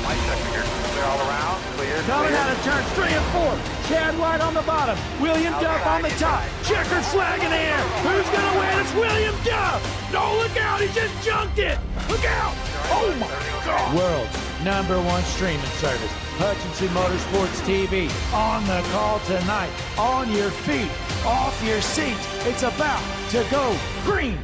Light sector here. Clear all around. Clear. Coming out of turns 3 and 4. Chad White on the bottom. William Duff on the top. Checkered flag in the air. Who's going to win? It's William Duff. No, look out. He just junked it. Look out. Oh, my God. World's #1 streaming service. Hutchinson Motorsports TV. On the call tonight. On your feet. Off your seats. It's about to go green.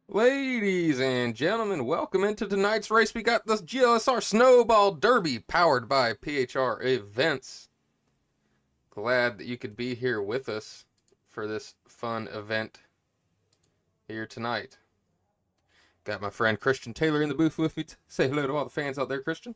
Ladies and gentlemen, welcome into tonight's race. We got this GLSR Snowball Derby powered by PHR Events. Glad that you could be here with us for this fun event here tonight. Got my friend Christian Taylor in the booth with me. Say hello to all the fans out there, Christian.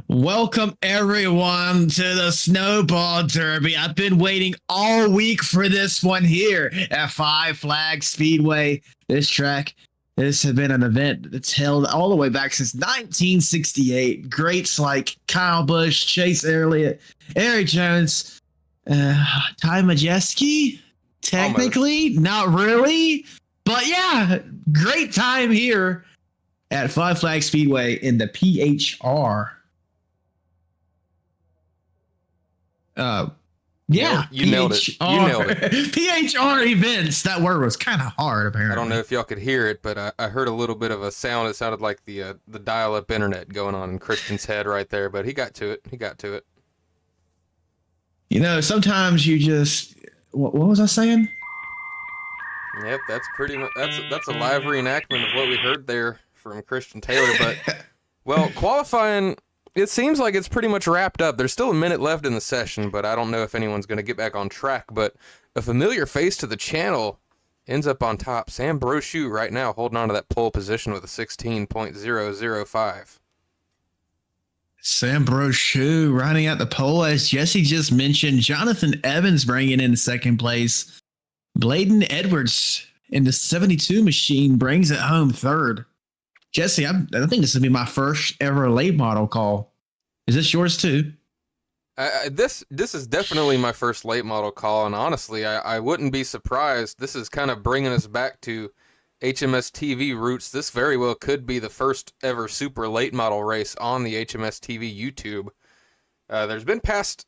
Welcome everyone to the Snowball Derby. I've been waiting all week for this one here at Five Flags Speedway. This track, this has been an event that's held all the way back since 1968. Greats like Kyle Busch, Chase Elliott, Eric Jones, Ty Majeski. Technically, not really, but yeah, great time here at Five Flags Speedway in the PHR. Yeah, you nailed it. You nailed it. PHR Events. That word was kind of hard, apparently. I don't know if y'all could hear it, but I heard a little bit of a sound. It sounded like the dial-up internet going on in Christian's head right there, but he got to it. He got to it. You know, sometimes you just... What was I saying? Yep, that's pretty much... That's a live reenactment of what we heard there from Christian Taylor, but... Well, qualifying... It seems like it's pretty much wrapped up. There's still a minute left in the session, but I don't know if anyone's going to get back on track. But a familiar face to the channel ends up on top. Sam Brochu right now holding on to that pole position with a 16.005. Sam Brochu riding out the pole, as Jesse just mentioned. Jonathan Evans bringing in second place. Bladen Edwards in the 72 machine brings it home third. Jesse, I think this will be my first ever late model call. Is this yours too? This is definitely my first late model call, and honestly, I wouldn't be surprised. This is kind of bringing us back to HMS TV roots. This very well could be the first ever super late model race on the HMS TV YouTube. There's been past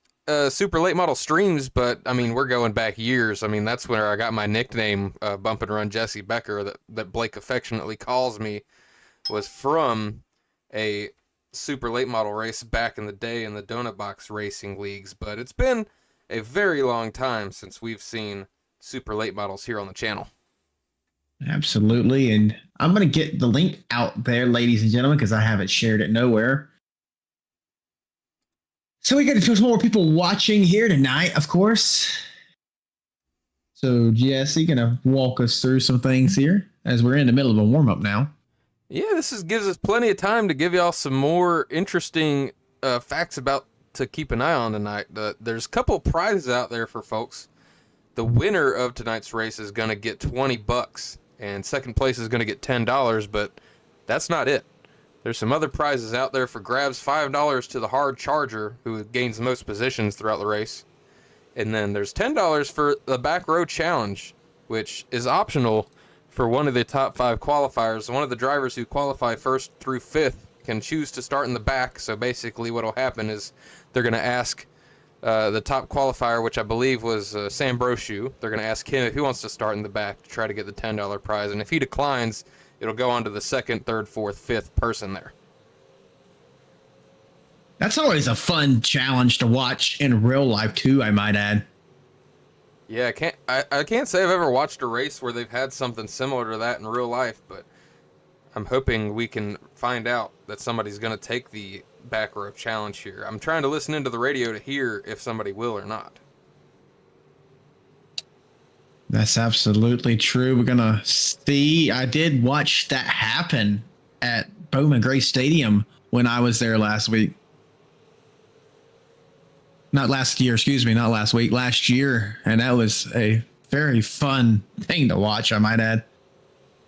super late model streams, but I mean, we're going back years. I mean, that's where I got my nickname, Bump and Run Jesse Becker, that Blake affectionately calls me. Was from a super late model race back in the day in the Donut Box racing leagues, but it's been a very long time since we've seen super late models here on the channel. Absolutely, and I'm going to get the link out there, ladies and gentlemen, because I haven't shared it nowhere. So we got some more people watching here tonight, of course. So Jesse, going to walk us through some things here as we're in the middle of a warm-up now. Yeah, this gives us plenty of time to give y'all some more interesting facts about to keep an eye on tonight. There's a couple prizes out there for folks. The winner of tonight's race is going to get $20, and second place is going to get $10, but that's not it. There's some other prizes out there for grabs. $5 to the hard charger, who gains the most positions throughout the race. And then there's $10 for the back row challenge, which is optional for one of the top 5 qualifiers. One of the drivers who qualify first through 5th can choose to start in the back. So basically what will happen is they're going to ask the top qualifier, which I believe was Sam Brochu. They're going to ask him if he wants to start in the back to try to get the $10 prize. And if he declines, it'll go on to the 2nd, 3rd, 4th, 5th person there. That's always a fun challenge to watch in real life too, I might add. Yeah, I can't say I've ever watched a race where they've had something similar to that in real life, but I'm hoping we can find out that somebody's going to take the back row challenge here. I'm trying to listen into the radio to hear if somebody will or not. That's absolutely true. We're going to see. I did watch that happen at Bowman Gray Stadium when I was there last week. Not last year, excuse me, not last week, last year. And that was a very fun thing to watch, I might add.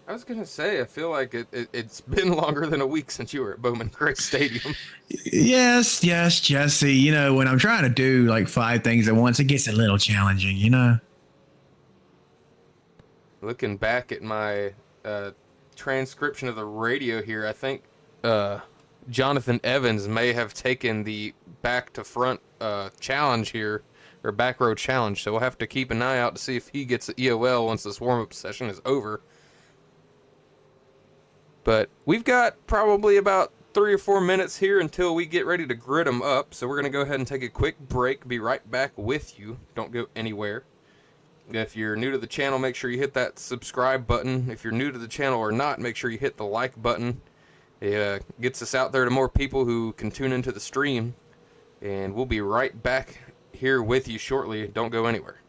I was going to say, I feel like it's been longer than a week since you were at Bowman Gray Stadium. Yes, Jesse. You know, when I'm trying to do like 5 things at once, it gets a little challenging, you know? Looking back at my transcription of the radio here, I think Jonathan Evans may have taken the back to front challenge here, or back row challenge, so we'll have to keep an eye out to see if he gets the EOL once this warm-up session is over. But we've got probably about 3 or 4 minutes here until we get ready to grid them up, so we're going to go ahead and take a quick break. Be right back with you. Don't go anywhere. If you're new to the channel, make sure you hit that subscribe button. If you're new to the channel or not, make sure you hit the like button. It gets us out there to more people who can tune into the stream. And we'll be right back here with you shortly. Don't go anywhere.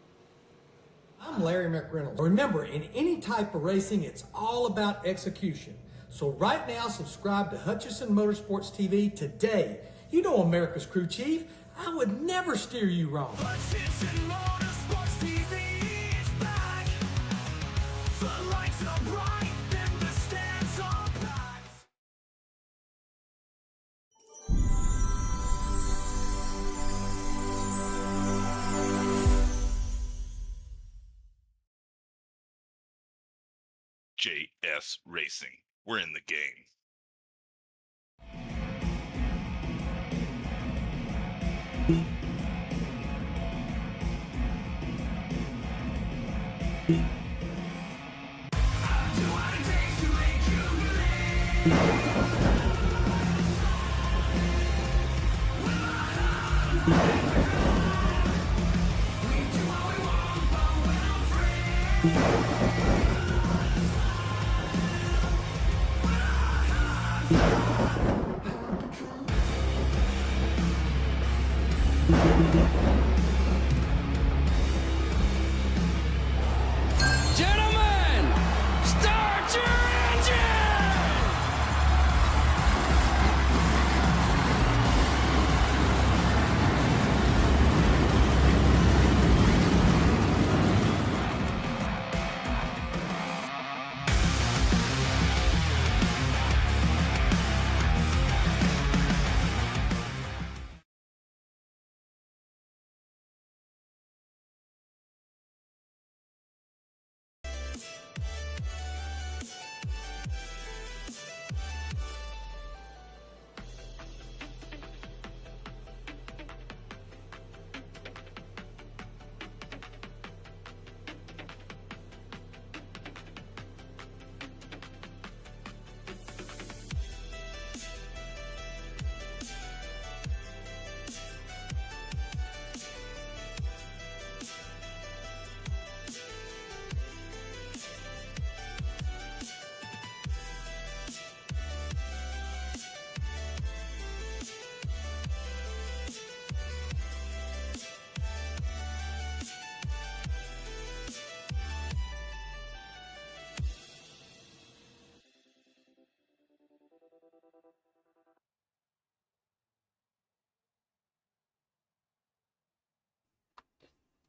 I'm Larry McReynolds. Remember, in any type of racing, it's all about execution. So right now, subscribe to Hutchison Motorsports TV today. You know America's crew chief. I would never steer you wrong. Hutchison Motorsports TV is back. The lights are bright and the stands are packed. JS Racing. We're in the game. Gentlemen, start your engine!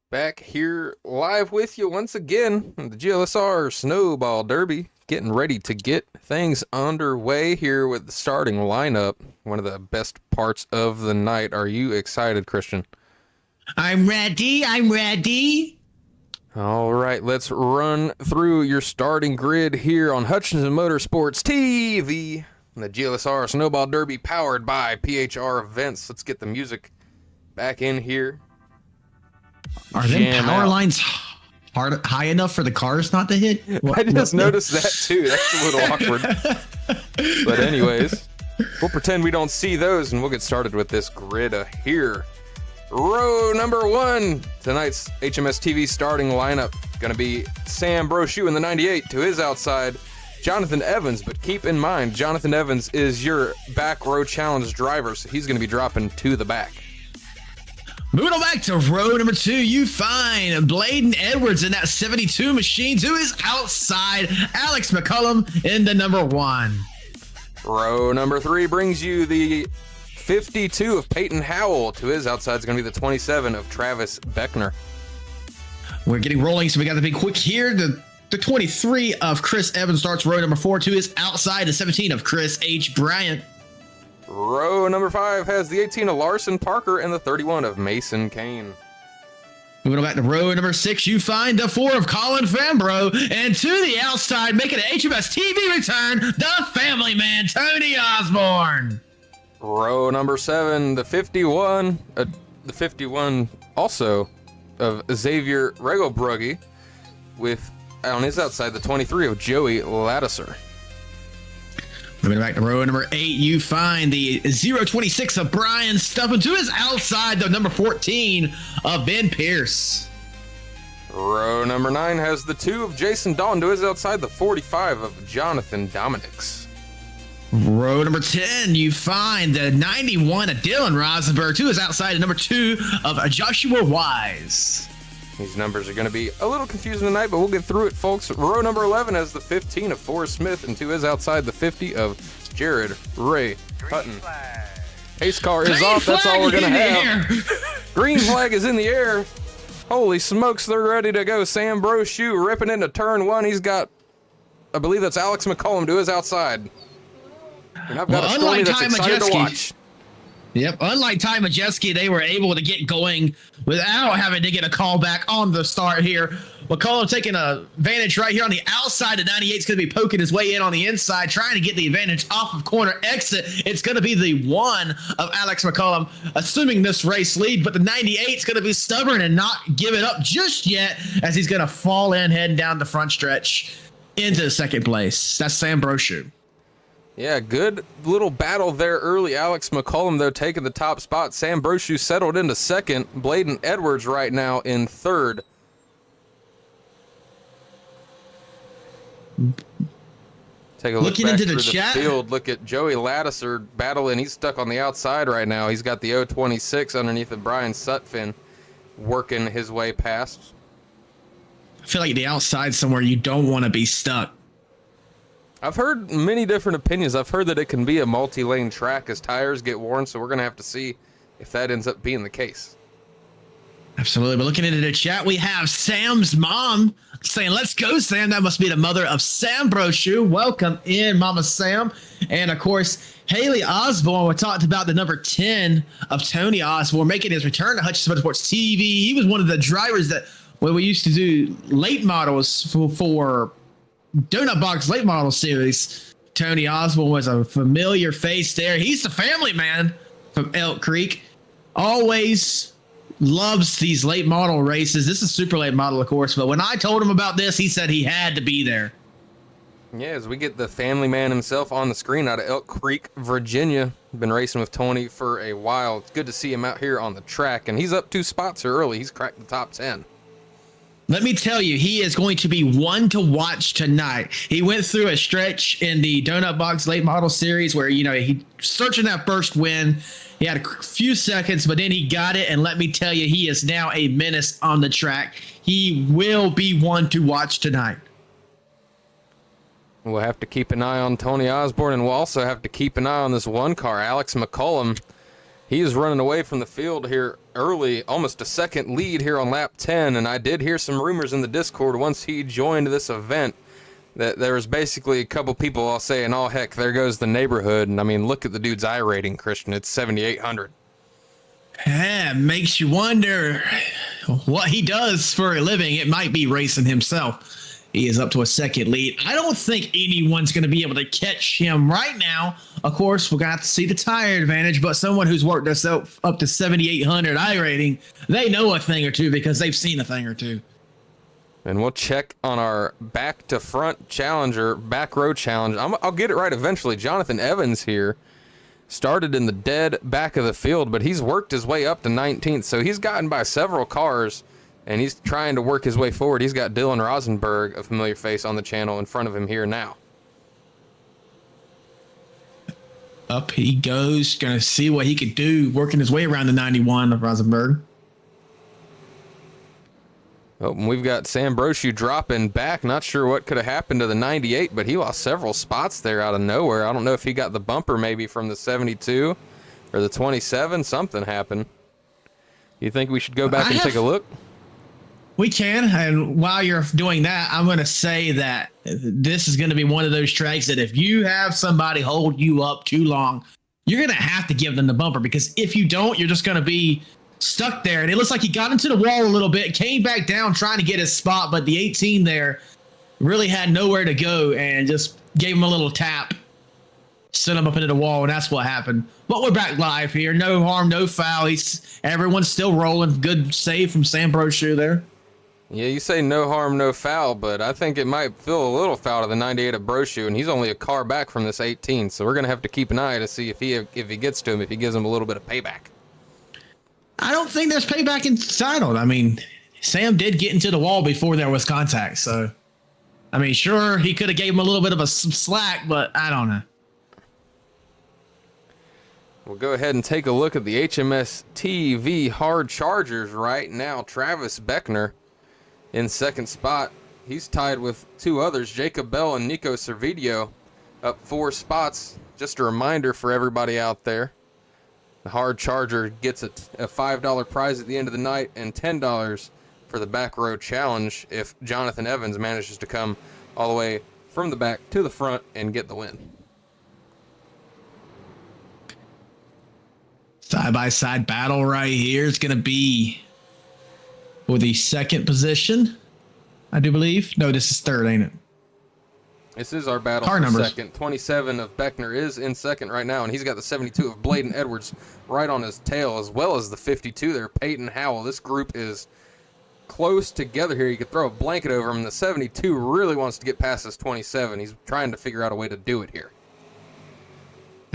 Back here live with you once again. The GLSR Snowball Derby, getting ready to get things underway here with the starting lineup. One of the best parts of the night. Are you excited, Christian? I'm ready. I'm ready. All right, let's run through your starting grid here on Hutchison Motorsports TV. The GLSR Snowball Derby powered by PHR Events. Let's get the music back in here. Are them Jam power out. lines high enough for the cars not to hit? I just noticed that too. That's a little awkward. But anyways, we'll pretend we don't see those and we'll get started with this grid here. Row number 1, tonight's HMS TV starting lineup. Gonna be Sam Brochu in the 98 to his outside, Jonathan Evans, but keep in mind, Jonathan Evans is your back row challenge driver, so he's gonna be dropping to the back. Moving on back to row number 2, you find Bladen Edwards in that 72 machine to his outside, Alex McCullum in the number 1. Row number 3 brings you the 52 of Peyton Howell. To his outside is going to be the 27 of Travis Beckner. We're getting rolling, so we got to be quick here. The 23 of Chris Evans starts row number 4 to his outside, the 17 of Chris H. Bryant. Row number 5 has the 18 of Larson Parker and the 31 of Mason Kane. Moving on back to row number 6, you find the 4 of Colin Fambro, and to the outside, making an HMS TV return, the family man, Tony Osborne. Row number 7, the 51 also of Xavier Regelbrugge, with on his outside the 23 of Joey Ladisser. Moving back to row number 8, you find the 026 of Brian Stuffin, to his outside the number 14 of Ben Pierce. Row number 9 has the 2 of Jason Dawn, to his outside the 45 of Jonathan Dominics. Row number 10, you find the 91 of Dylan Rosenberg, to his outside the number 2 of Joshua Wise. These numbers are going to be a little confusing tonight, but we'll get through it, folks. Row number 11 has the 15 of Forrest Smith, and to his outside the 50 of Jared Ray Hutton. Pace car is off. That's all we're going to have. Green flag is in the air. Holy smokes, they're ready to go. Sam Brochu ripping into turn 1. He's got, I believe that's Alex McCollum to his outside. And I've got a story that's excited to watch. Yep, unlike Ty Majeski, they were able to get going without having to get a call back on the start here. McCollum taking advantage right here on the outside. The 98 is going to be poking his way in on the inside, trying to get the advantage off of corner exit. It's going to be the 1 of Alex McCollum, assuming this race lead, but the 98 is going to be stubborn and not give it up just yet, as he's going to fall in, heading down the front stretch into second place. That's Sam Brochu. Yeah, good little battle there early. Alex McCollum, though, taking the top spot. Sam Brochu settled into second. Bladen Edwards right now in third. Take a look Looking back into the through chat. Field. Look at Joey Ladisser battling. He's stuck on the outside right now. He's got the 026 underneath of Brian Sutphin, working his way past. I feel like the outside somewhere you don't want to be stuck. I've heard many different opinions. I've heard that it can be a multi-lane track as tires get worn, so we're going to have to see if that ends up being the case. Absolutely. But looking into the chat, we have Sam's mom saying, "Let's go, Sam." That must be the mother of Sam Brochu. Welcome in, Mama Sam. And, of course, Haley Osborne. We talked about the number 10 of Tony Osborne making his return to Hutchinson Motorsports TV. He was one of the drivers that when we used to do late models for Donut Box late model series, Tony Osborne was a familiar face there. He's the family man from Elk Creek. Always loves these late model races. This is super late model, of course, but when I told him about this, he said he had to be there. Yeah, as we get the family man himself on the screen out of Elk Creek, Virginia. Been racing with Tony for a while. It's good to see him out here on the track, and he's up 2 spots early. He's cracked the top 10. Let me tell you, he is going to be one to watch tonight. He went through a stretch in the Donut Box late model series where, he searching that first win. He had a few seconds, but then he got it. And let me tell you, he is now a menace on the track. He will be one to watch tonight. We'll have to keep an eye on Tony Osborne, and we'll also have to keep an eye on this one car, Alex McCollum. He is running away from the field here early, almost a second lead here on lap 10, and I did hear some rumors in the Discord once he joined this event that there was basically a couple people all saying, "Oh, heck, there goes the neighborhood." And I mean, look at the dude's I rating, Christian. It's 7,800. Yeah, makes you wonder what he does for a living. It might be racing himself. He is up to a second lead. I don't think anyone's going to be able to catch him right now. Of course, we're going to have to see the tire advantage, but someone who's worked us up to 7,800 I rating, they know a thing or two because they've seen a thing or two. And we'll check on our back to front challenger, back row challenge. I'll get it right eventually. Jonathan Evans here started in the dead back of the field, but he's worked his way up to 19th. So he's gotten by several cars, and he's trying to work his way forward. He's got Dylan Rosenberg, a familiar face on the channel, in front of him here now. Up he goes, going to see what he could do, working his way around the 91 of Rosenberg. Oh, and we've got Sam Brochu dropping back. Not sure what could have happened to the 98, but he lost several spots there out of nowhere. I don't know if he got the bumper maybe from the 72 or the 27. Something happened. You think we should go back and take a look? We can, and while you're doing that, I'm going to say that this is going to be one of those tracks that if you have somebody hold you up too long, you're going to have to give them the bumper, because if you don't, you're just going to be stuck there, and it looks like he got into the wall a little bit, came back down trying to get his spot, but the 18 there really had nowhere to go and just gave him a little tap, sent him up into the wall, and that's what happened. But we're back live here. No harm, no foul. Everyone's still rolling. Good save from Sam Brochu there. Yeah, you say no harm, no foul, but I think it might feel a little foul to the 98 of Brochu, and he's only a car back from this 18, so we're going to have to keep an eye to see if he gets to him, if he gives him a little bit of payback. I don't think there's payback entitled. I mean, Sam did get into the wall before there was contact, so I mean, sure, he could have gave him a little bit of a slack, but I don't know. We'll go ahead and take a look at the HMS TV hard chargers right now. Travis Beckner in second spot. He's tied with two others, Jacob Bell and Nico Servideo, up 4 spots. Just a reminder for everybody out there, the hard charger gets a $5 prize at the end of the night and $10 for the back row challenge if Jonathan Evans manages to come all the way from the back to the front and get the win. Side-by-side battle right here. It's going to be for the second position, I do believe. No, this is third, ain't it? This is our battle Car for numbers. second. 27 of Beckner is in second right now, and he's got the 72 of Bladen Edwards right on his tail, as well as the 52 there, Peyton Howell. This group is close together here. You could throw a blanket over him. The 72 really wants to get past this 27. He's trying to figure out a way to do it here.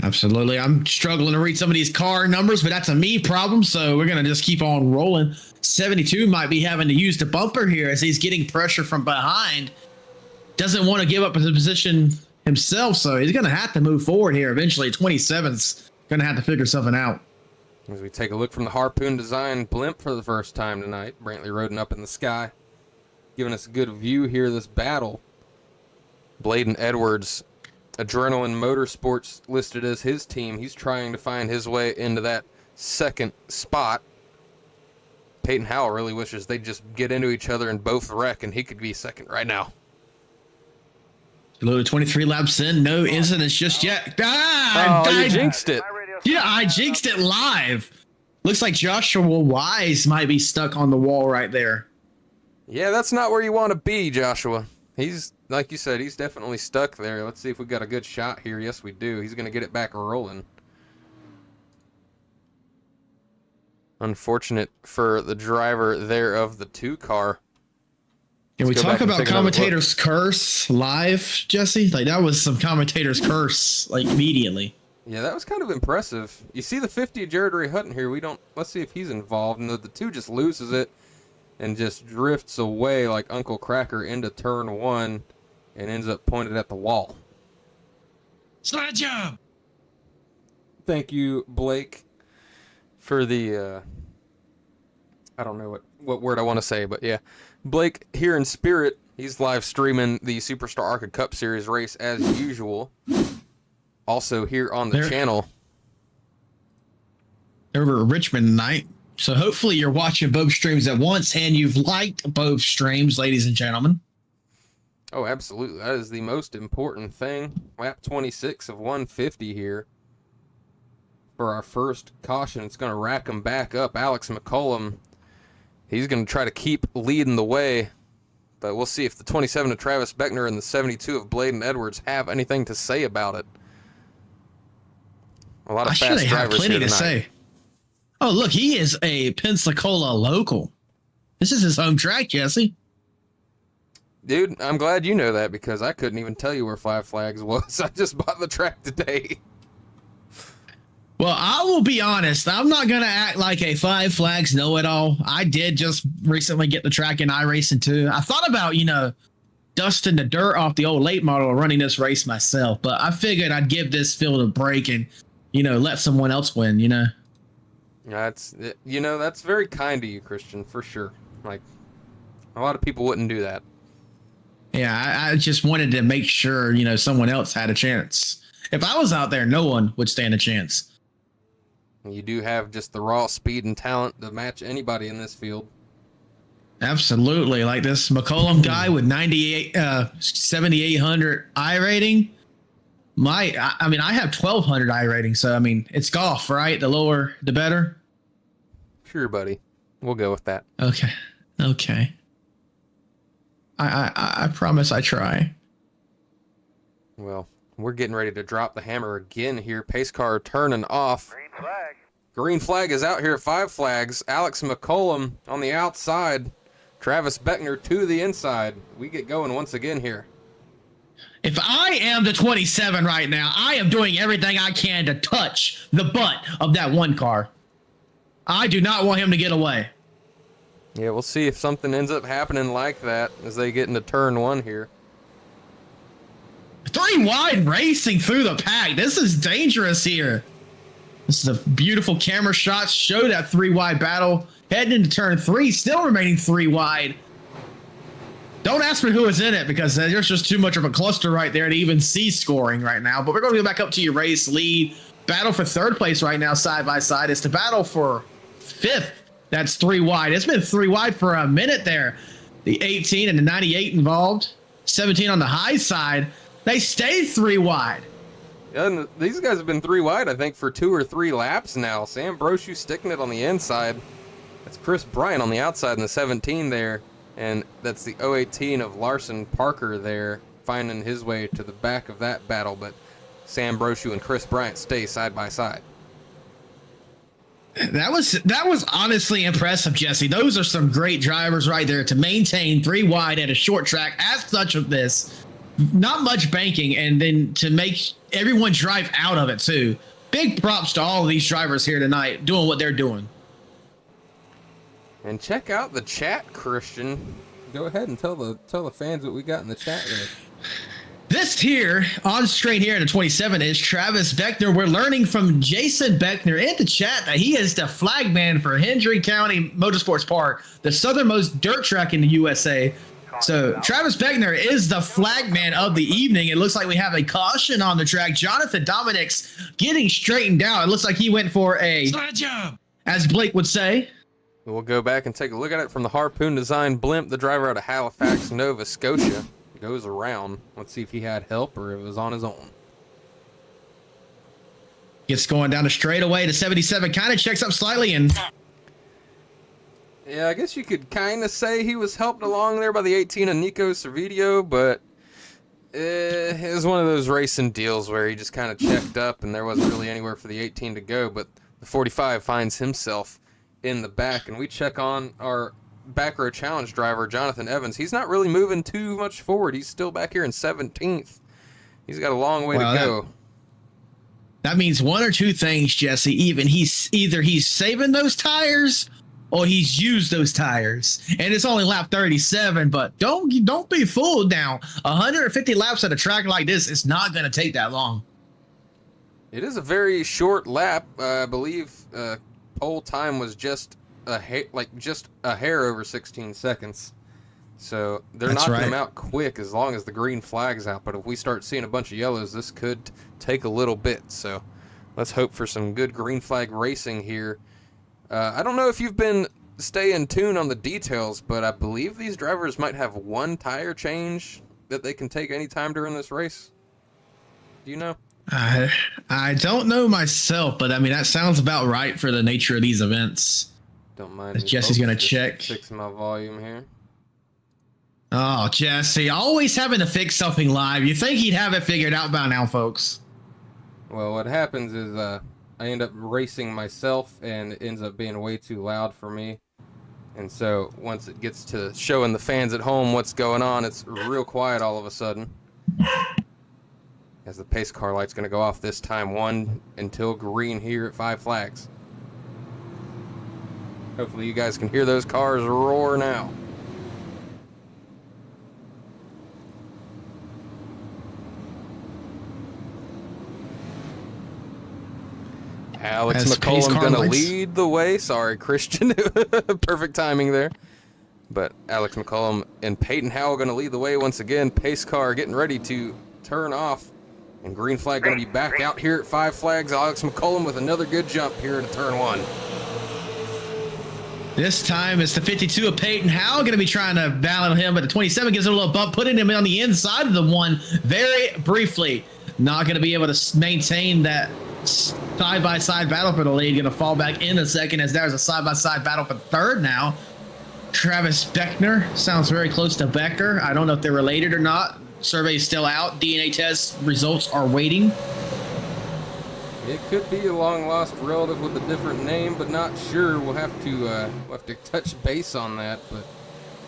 Absolutely. I'm struggling to read some of these car numbers, but that's a me problem, so we're going to just keep on rolling. 72 might be having to use the bumper here as he's getting pressure from behind. Doesn't want to give up his position himself, so he's going to have to move forward here eventually. 27's going to have to figure something out. As we take a look from the Harpoon Design blimp for the first time tonight, Brantley Roden up in the sky, giving us a good view here of this battle. Bladen Edwards, Adrenaline Motorsports listed as his team. He's trying to find his way into that second spot. Peyton Howell really wishes they'd just get into each other and both wreck, and he could be second right now. Loaded 23 laps in, no incidents just yet. You jinxed it. Yeah, I jinxed it live. Looks like Joshua Wise might be stuck on the wall right there. Yeah, that's not where you want to be, Joshua. He's, like you said, he's definitely stuck there. Let's see if we got a good shot here. Yes, we do. He's going to get it back rolling. Unfortunate for the driver there of the 2 car. Can we Let's go talk back and about take another commentator's curse live, Jesse? Like, that was some commentator's curse, like, immediately. Yeah, that was kind of impressive. You see the 50 of Jared Ray Hutton here. Let's see if he's involved. And the 2 just loses it and just drifts away like Uncle Cracker into turn 1 and ends up pointed at the wall. Slide job. Thank you, Blake, for the, I don't know what word I want to say, but yeah. Blake here in spirit. He's live streaming the Superstar ARCA Cup Series race as usual. Also here on the channel. Over at Richmond tonight. So hopefully you're watching both streams at once and you've liked both streams, ladies and gentlemen. Oh, absolutely. That is the most important thing. Lap 26 of 150 here. For our first caution, it's going to rack him back up. Alex McCollum, he's going to try to keep leading the way. But we'll see if the 27 of Travis Beckner and the 72 of Bladen Edwards have anything to say about it. A lot of fast drivers here tonight. Say. Oh, look, he is a Pensacola local. This is his home track, Jesse. Dude, I'm glad you know that because I couldn't even tell you where Five Flags was. I just bought the track today. Well, I will be honest. I'm not going to act like a Five Flags know-it-all. I did just recently get the track in iRacing too. I thought about, dusting the dirt off the old late model and running this race myself, but I figured I'd give this field a break and, let someone else win, That's very kind of you, Christian, for sure. Like, a lot of people wouldn't do that. Yeah, I just wanted to make sure, someone else had a chance. If I was out there, no one would stand a chance. You do have just the raw speed and talent to match anybody in this field. Absolutely. Like this McCollum guy with 7,800 I rating. I have 1,200 I rating. So, it's golf, right? The lower, the better. Sure, buddy. We'll go with that. Okay. Okay. I promise I try. Well, we're getting ready to drop the hammer again here. Pace car turning off. Green flag. Green flag is out here at Five Flags. Alex McCollum on the outside. Travis Beckner to the inside. We get going once again here. If I am the 27 right now, I am doing everything I can to touch the butt of that one car. I do not want him to get away. Yeah, we'll see if something ends up happening like that as they get into turn one here. 3 wide racing through the pack. This is dangerous here. This is a beautiful camera shot. Show that 3 wide battle. Heading into turn 3, still remaining 3 wide. Don't ask me who is in it because there's just too much of a cluster right there to even see scoring right now. But we're going to go back up to your race lead. Battle for 3rd place right now, side by side. It's the battle for 5th. That's 3 wide. It's been 3 wide for a minute there. The 18 and the 98 involved. 17 on the high side. They stayed 3 wide. And these guys have been 3 wide, I think, for 2 or 3 laps now. Sam Brochu sticking it on the inside. That's Chris Bryant on the outside in the 17 there. And that's the 018 of Larson Parker there, finding his way to the back of that battle. But Sam Brochu and Chris Bryant stay side by side. That was honestly impressive, Jesse. Those are some great drivers right there to maintain 3 wide at a short track as such of this. Not much banking, and then to make everyone drive out of it too. Big props to all of these drivers here tonight doing what they're doing. And check out the chat, Christian. Go ahead and tell the fans what we got in the chat there. This here, on screen here in the 27 is Travis Beckner. We're learning from Jason Beckner in the chat that he is the flagman for Hendry County Motorsports Park, the southernmost dirt track in the USA. So Travis Beckner is the flagman of the evening. It looks like we have a caution on the track. Jonathan Dominic's getting straightened out. It looks like he went for a slide job, as Blake would say. We'll go back and take a look at it from the Harpoon Design blimp. The driver out of Halifax, Nova Scotia, goes around. Let's see if he had help or if it was on his own. Gets going down the straightaway to 77. Kind of checks up slightly and... Yeah, I guess you could kind of say he was helped along there by the 18 of Nico Servideo, but it was one of those racing deals where he just kind of checked up and there wasn't really anywhere for the 18 to go, but the 45 finds himself in the back, and we check on our back row challenge driver, Jonathan Evans. He's not really moving too much forward. He's still back here in 17th. He's got a long way to go. That means one or two things, Jesse. Either he's saving those tires or he's used those tires. And it's only lap 37, but don't be fooled now. 150 laps at a track like this is not going to take that long. It is a very short lap. I believe pole time was just a hair over 16 seconds. So they're knocking him out quick as long as the green flag's out. But if we start seeing a bunch of yellows, this could take a little bit. So let's hope for some good green flag racing here. I don't know if you've been staying tuned on the details, but I believe these drivers might have 1 tire change that they can take anytime during this race. Do you know? I don't know myself, but I mean, that sounds about right for the nature of these events. Don't mind. Jesse's going to check. Fix my volume here. Oh, Jesse, always having to fix something live. You think he'd have it figured out by now, folks. Well, what happens is I end up racing myself, and it ends up being way too loud for me. And so once it gets to showing the fans at home what's going on, it's real quiet all of a sudden. As the pace car light's going to go off this time, 1 until green here at Five Flags. Hopefully you guys can hear those cars roar now. Alex McCollum going to lead the way. Sorry, Christian. Perfect timing there. But Alex McCollum and Peyton Howell going to lead the way once again. Pace car getting ready to turn off. And green flag going to be back out here at Five Flags. Alex McCollum with another good jump here to turn 1. This time it's the 52 of Peyton Howell going to be trying to battle him, but the 27 gives him a little bump, putting him on the inside of the 1 very briefly. Not going to be able to maintain that side-by-side battle for the lead. Going to fall back in a second as there's a side-by-side battle for third now. Travis Beckner sounds very close to Becker. I don't know if they're related or not. Survey's still out. DNA test results are waiting. It could be a long-lost relative with a different name, but not sure. We'll have to touch base on that. But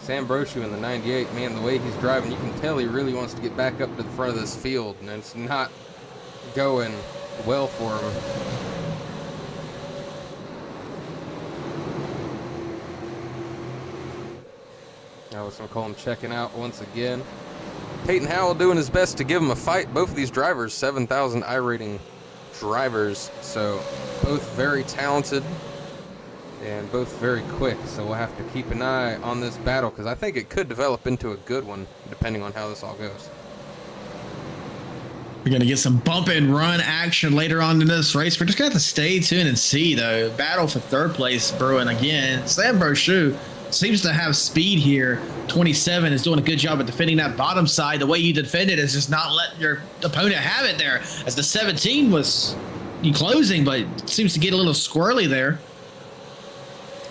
Sam Brochu in the 98, man, the way he's driving, you can tell he really wants to get back up to the front of this field, and it's not going well for him. Alex McCollum checking out once again. Peyton Howell doing his best to give him a fight. Both of these drivers, 7,000 iRating drivers, so both very talented and both very quick. So we'll have to keep an eye on this battle because I think it could develop into a good one depending on how this all goes. We're going to get some bump and run action later on in this race. We're just going to have to stay tuned and see, though. Battle for third place brewing again. Sam Brochu seems to have speed here. 27 is doing a good job at defending that bottom side. The way you defend it is just not let your opponent have it there. As the 17 was closing, but it seems to get a little squirrely there.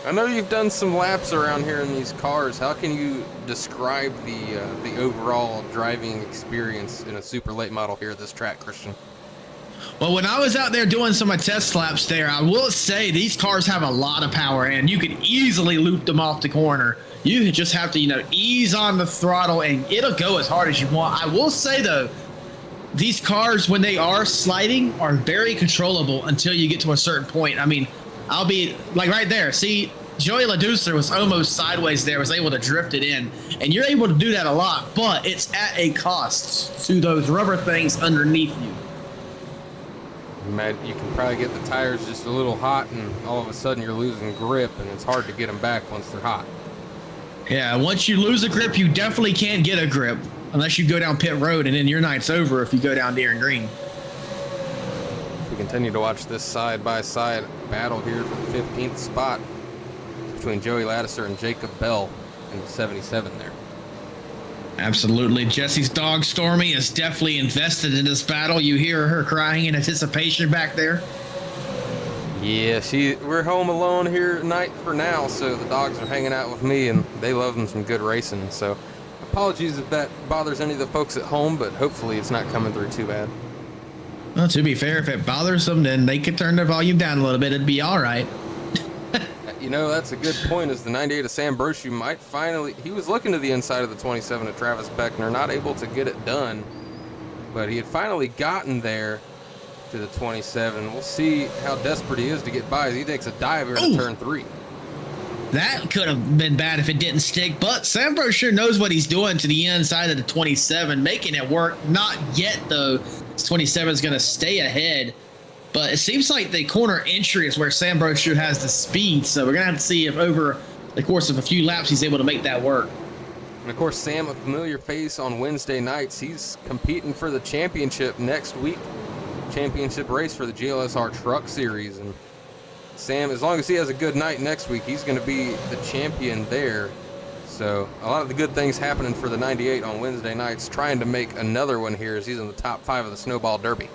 I know you've done some laps around here in these cars. How can you describe the overall driving experience in a super late model here at this track, Christian? Well, when I was out there doing some of my test laps there, I will say these cars have a lot of power and you can easily loop them off the corner. You just have to, ease on the throttle and it'll go as hard as you want. I will say, though, these cars, when they are sliding, are very controllable until you get to a certain point. I mean, I'll be like right there. See, Joey LaDucer was almost sideways there, was able to drift it in. And you're able to do that a lot, but it's at a cost to those rubber things underneath you. You can probably get the tires just a little hot and all of a sudden you're losing grip and it's hard to get them back once they're hot. Yeah, once you lose a grip, you definitely can't get a grip unless you go down pit road, and then your night's over if you go down Deere and Green. We continue to watch this side-by-side battle here for the 15th spot between Joey Ladisser and Jacob Bell in the 77 there. Absolutely. Jesse's dog, Stormy, is definitely invested in this battle. You hear her crying in anticipation back there. Yeah, we're home alone here tonight for now, so the dogs are hanging out with me, and they love them some good racing. So apologies if that bothers any of the folks at home, but hopefully it's not coming through too bad. Well, to be fair, if it bothers them, then they could turn their volume down a little bit. It'd be all right. That's a good point, as the 98 of Sam Brochu might finally... He was looking to the inside of the 27 of Travis Beckner, not able to get it done, but he had finally gotten there to the 27. We'll see how desperate he is to get by as he takes a dive here to turn 3. That could have been bad if it didn't stick, but Sam Brochu knows what he's doing to the inside of the 27, making it work. Not yet, though. This 27 is going to stay ahead. But it seems like the corner entry is where Sam Brochu has the speed, so we're going to have to see if over the course of a few laps he's able to make that work. And, of course, Sam, a familiar face on Wednesday nights. He's competing for the championship next week, championship race for the GLSR Truck Series. And Sam, as long as he has a good night next week, he's going to be the champion there. So a lot of the good things happening for the 98 on Wednesday nights, trying to make another one here as he's in the top 5 of the Snowball Derby.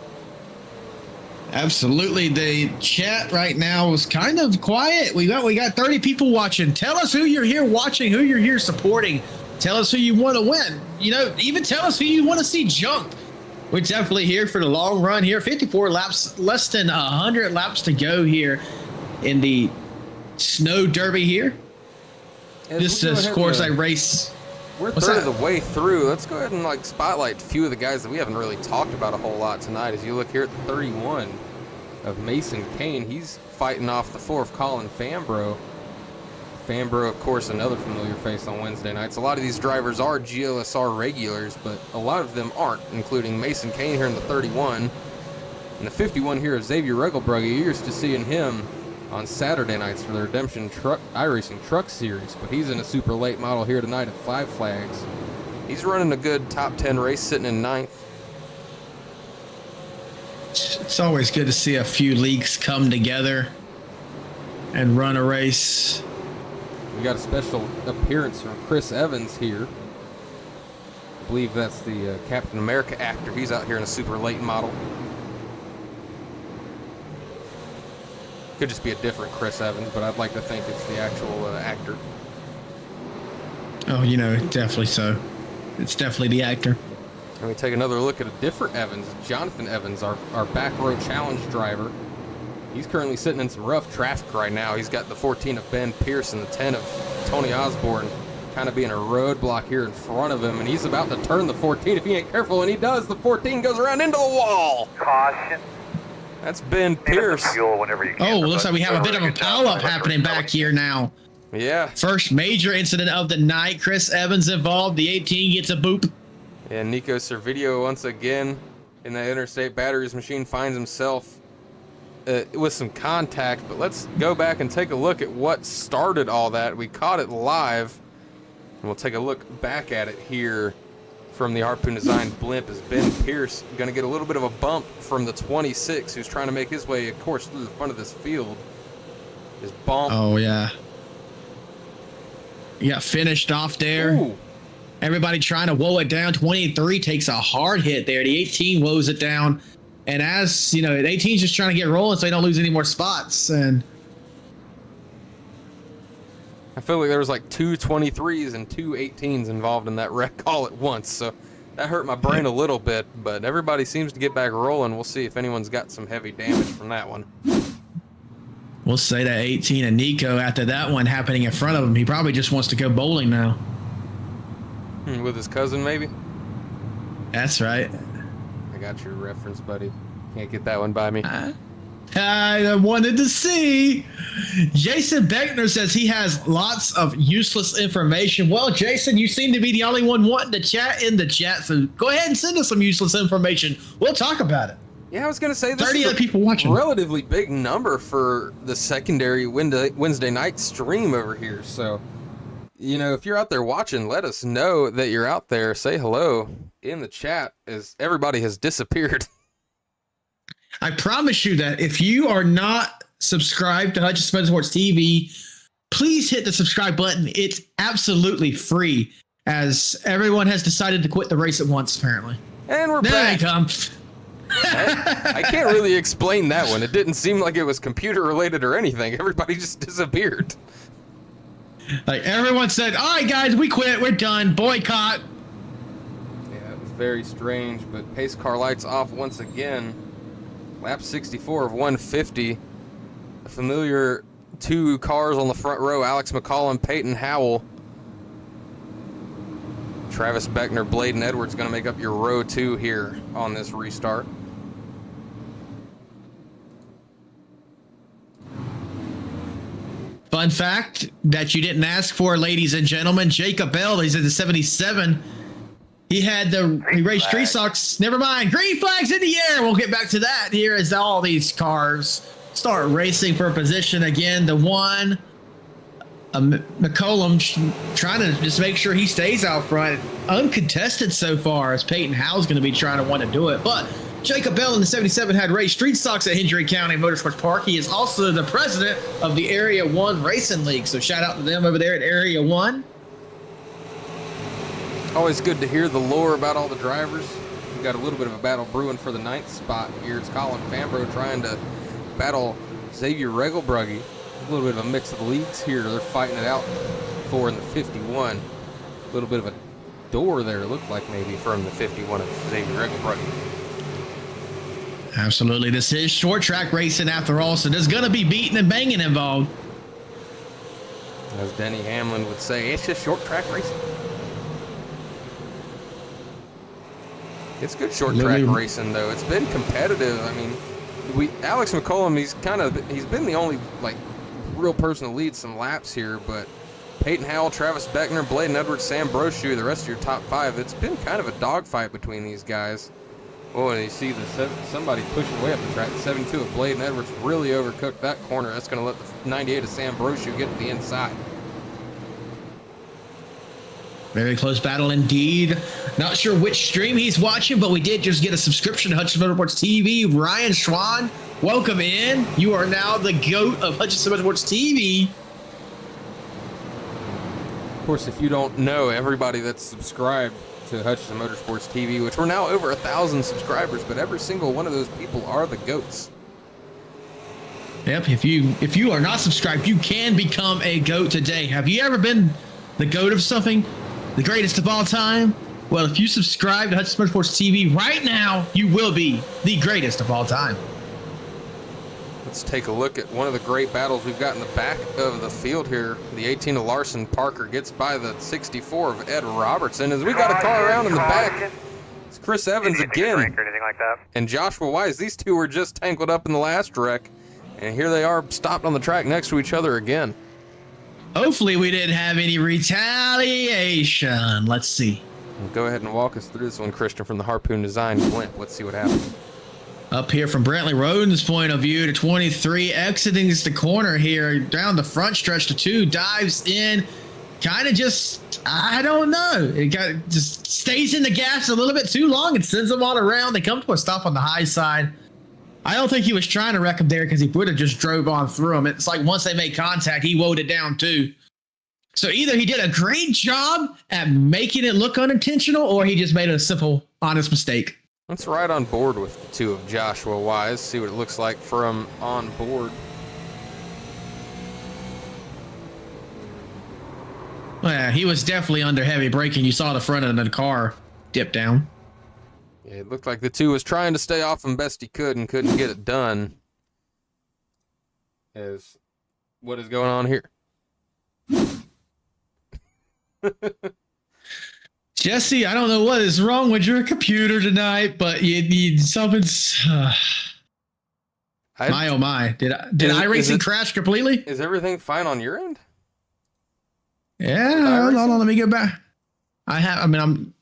Absolutely. The chat right now is kind of quiet. We got 30 people watching. Tell us who you're here watching, who you're here supporting. Tell us who you want to win. Even tell us who you want to see jump. We're definitely here for the long run here. 54 laps, less than 100 laps to go here in the Snow Derby here. This is, of course, a race. We're third of the way through. Let's go ahead and spotlight a few of the guys that we haven't really talked about a whole lot tonight. As you look here at the 31 of Mason Kane, he's fighting off the 4 of Colin Fambro. Fambro, of course, another familiar face on Wednesday nights. A lot of these drivers are GLSR regulars, but a lot of them aren't, including Mason Kane here in the 31. And the 51 here of Xavier Regelbrugge. You're used to seeing him on Saturday nights for the Redemption iRacing Truck Series, but he's in a super late model here tonight at Five Flags. He's running a good top 10 race, sitting in 9th. It's always good to see a few leagues come together and run a race. We got a special appearance from Chris Evans here. I believe that's the Captain America actor. He's out here in a super late model. Could just be a different Chris Evans, but I'd like to think it's the actual actor. Oh, you know, definitely so. It's definitely the actor. And we take another look at a different Evans, Jonathan Evans, our back row challenge driver. He's currently sitting in some rough traffic right now. He's got the 14 of Ben Pierce and the 10 of Tony Osborne kind of being a roadblock here in front of him, and he's about to turn the 14 if he ain't careful, and he does. The 14 goes around into the wall. Caution. That's Ben Pierce. Fuel whenever you can. Oh, looks like we have a bit of a pileup happening back here now. Yeah. First major incident of the night. Chris Evans involved. The 18 gets a boop. And Nico Servideo once again in that interstate batteries machine finds himself with some contact, but let's go back and take a look at what started all that. We caught it live, and we'll take a look back at it here from the Harpoon Design blimp as Ben Pierce going to get a little bit of a bump from the 26 who's trying to make his way, of course, through the front of this field. His bump. Oh, yeah. He got finished off there. Ooh. Everybody trying to woe it down. 23 takes a hard hit there. The 18 woes it down. And as, you know, the 18's just trying to get rolling so they don't lose any more spots. And I feel like there was like two 23s and two 18s involved in that wreck all at once. So that hurt my brain a little bit, but everybody seems to get back rolling. We'll see if anyone's got some heavy damage from that one. we'll say that 18 and Nico, after that one happening in front of him, he probably just wants to go bowling now. With his cousin, maybe? That's right. I got your reference, buddy. Can't get that one by me. I wanted to see. Jason Beckner says he has lots of useless information. Well, Jason, you seem to be the only one wanting to chat in the chat, so go ahead and send us some useless information. We'll talk about it. Yeah, I was going to say this 30 is other people watching. Relatively big number for the secondary Wednesday night stream over here. So, you know, if you're out there watching, let us know that you're out there. Say hello in the chat as everybody has disappeared. I promise you that if you are not subscribed to Hutchinson Motorsports TV, please hit the subscribe button. It's absolutely free, as everyone has decided to quit the race at once, apparently. And we're There back. they come. I can't really explain that one. It didn't seem like it was computer related or anything. Everybody just disappeared. Like everyone said, all right, guys, we quit. We're done. Boycott. Yeah, it was very strange, but pace car lights off once again. Lap 64 of 150. A familiar two cars on the front row, Alex McCollum, Peyton Howell. Travis Beckner, Bladen Edwards going to make up your row two here on this restart. Fun fact that you didn't ask for, ladies and gentlemen, Jacob Bell, he's at the 77. He raced Street Stocks. Never mind. Green flags in the air. We'll get back to that here as all these cars start racing for position again. The one, McCollum trying to just make sure he stays out front. Uncontested so far, as Peyton Howell's going to be trying to want to do it. But Jacob Bell in the 77 had raced Street Stocks at Hendry County Motorsports Park. He is also the president of the Area 1 Racing League. So shout out to them over there at Area 1. Always good to hear the lore about all the drivers. We've got a little bit of a battle brewing for the 9th spot here. It's Colin Fambro trying to battle Xavier Regelbrugge. A little bit of a mix of the leagues here. They're fighting it out for in the 51. A little bit of a door there, it looked like maybe, from the 51 of Xavier Regelbrugge. Absolutely. This is short track racing after all, so there's going to be beating and banging involved. As Denny Hamlin would say, it's just short track racing. It's good short track racing, though. It's been competitive. I mean, Alex McCollum, he's been the only like real person to lead some laps here, but Peyton Howell, Travis Beckner, Bladen Edwards, Sam Brochu, the rest of your top five, it's been kind of a dogfight between these guys. Oh, and you see somebody pushing way up the track. The 72 of Bladen Edwards really overcooked that corner. That's going to let the 98 of Sam Brochu get to the inside. Very close battle indeed. Not sure which stream he's watching, but we did just get a subscription to Hutchinson Motorsports TV. Ryan Schwan, welcome in. You are now the GOAT of Hutchinson Motorsports TV. Of course, if you don't know, everybody that's subscribed to Hutchinson Motorsports TV, which we're now over 1,000 subscribers, but every single one of those people are the GOATs. Yep. If you are not subscribed, you can become a GOAT today. Have you ever been the GOAT of something? The greatest of all time? Well, if you subscribe to Hutchison Motorsports TV right now, you will be the greatest of all time. Let's take a look at one of the great battles we've got in the back of the field here. The 18 of Larson Parker gets by the 64 of Ed Robertson as we got a car around in the back. It's Chris Evans again. Or anything like that. And Joshua Wise. These two were just tangled up in the last wreck. And here they are stopped on the track next to each other again. Hopefully we didn't have any retaliation. Let's see. Go ahead and walk us through this one, Christian, from the Harpoon Design blimp. Let's see what happens. Up here from Brantley Roden's point of view, to 23, exiting the corner here, down the front stretch to 2, dives in, kind of just, I don't know, just stays in the gas a little bit too long and sends them all around. They come to a stop on the high side. I don't think he was trying to wreck him there because he would have just drove on through him. It's like once they made contact, he woed it down too. So either he did a great job at making it look unintentional, or he just made a simple, honest mistake. Let's ride on board with the two of Joshua Wise, see what it looks like from on board. Well, yeah, he was definitely under heavy braking. You saw the front of the car dip down. Yeah, it looked like the two was trying to stay off him best he could and couldn't get it done. As what is going on here? Jesse, I don't know what is wrong with your computer tonight, but you need something's. My oh my! Did iRacing crash completely? Is everything fine on your end? Yeah, hold on. Let me get back.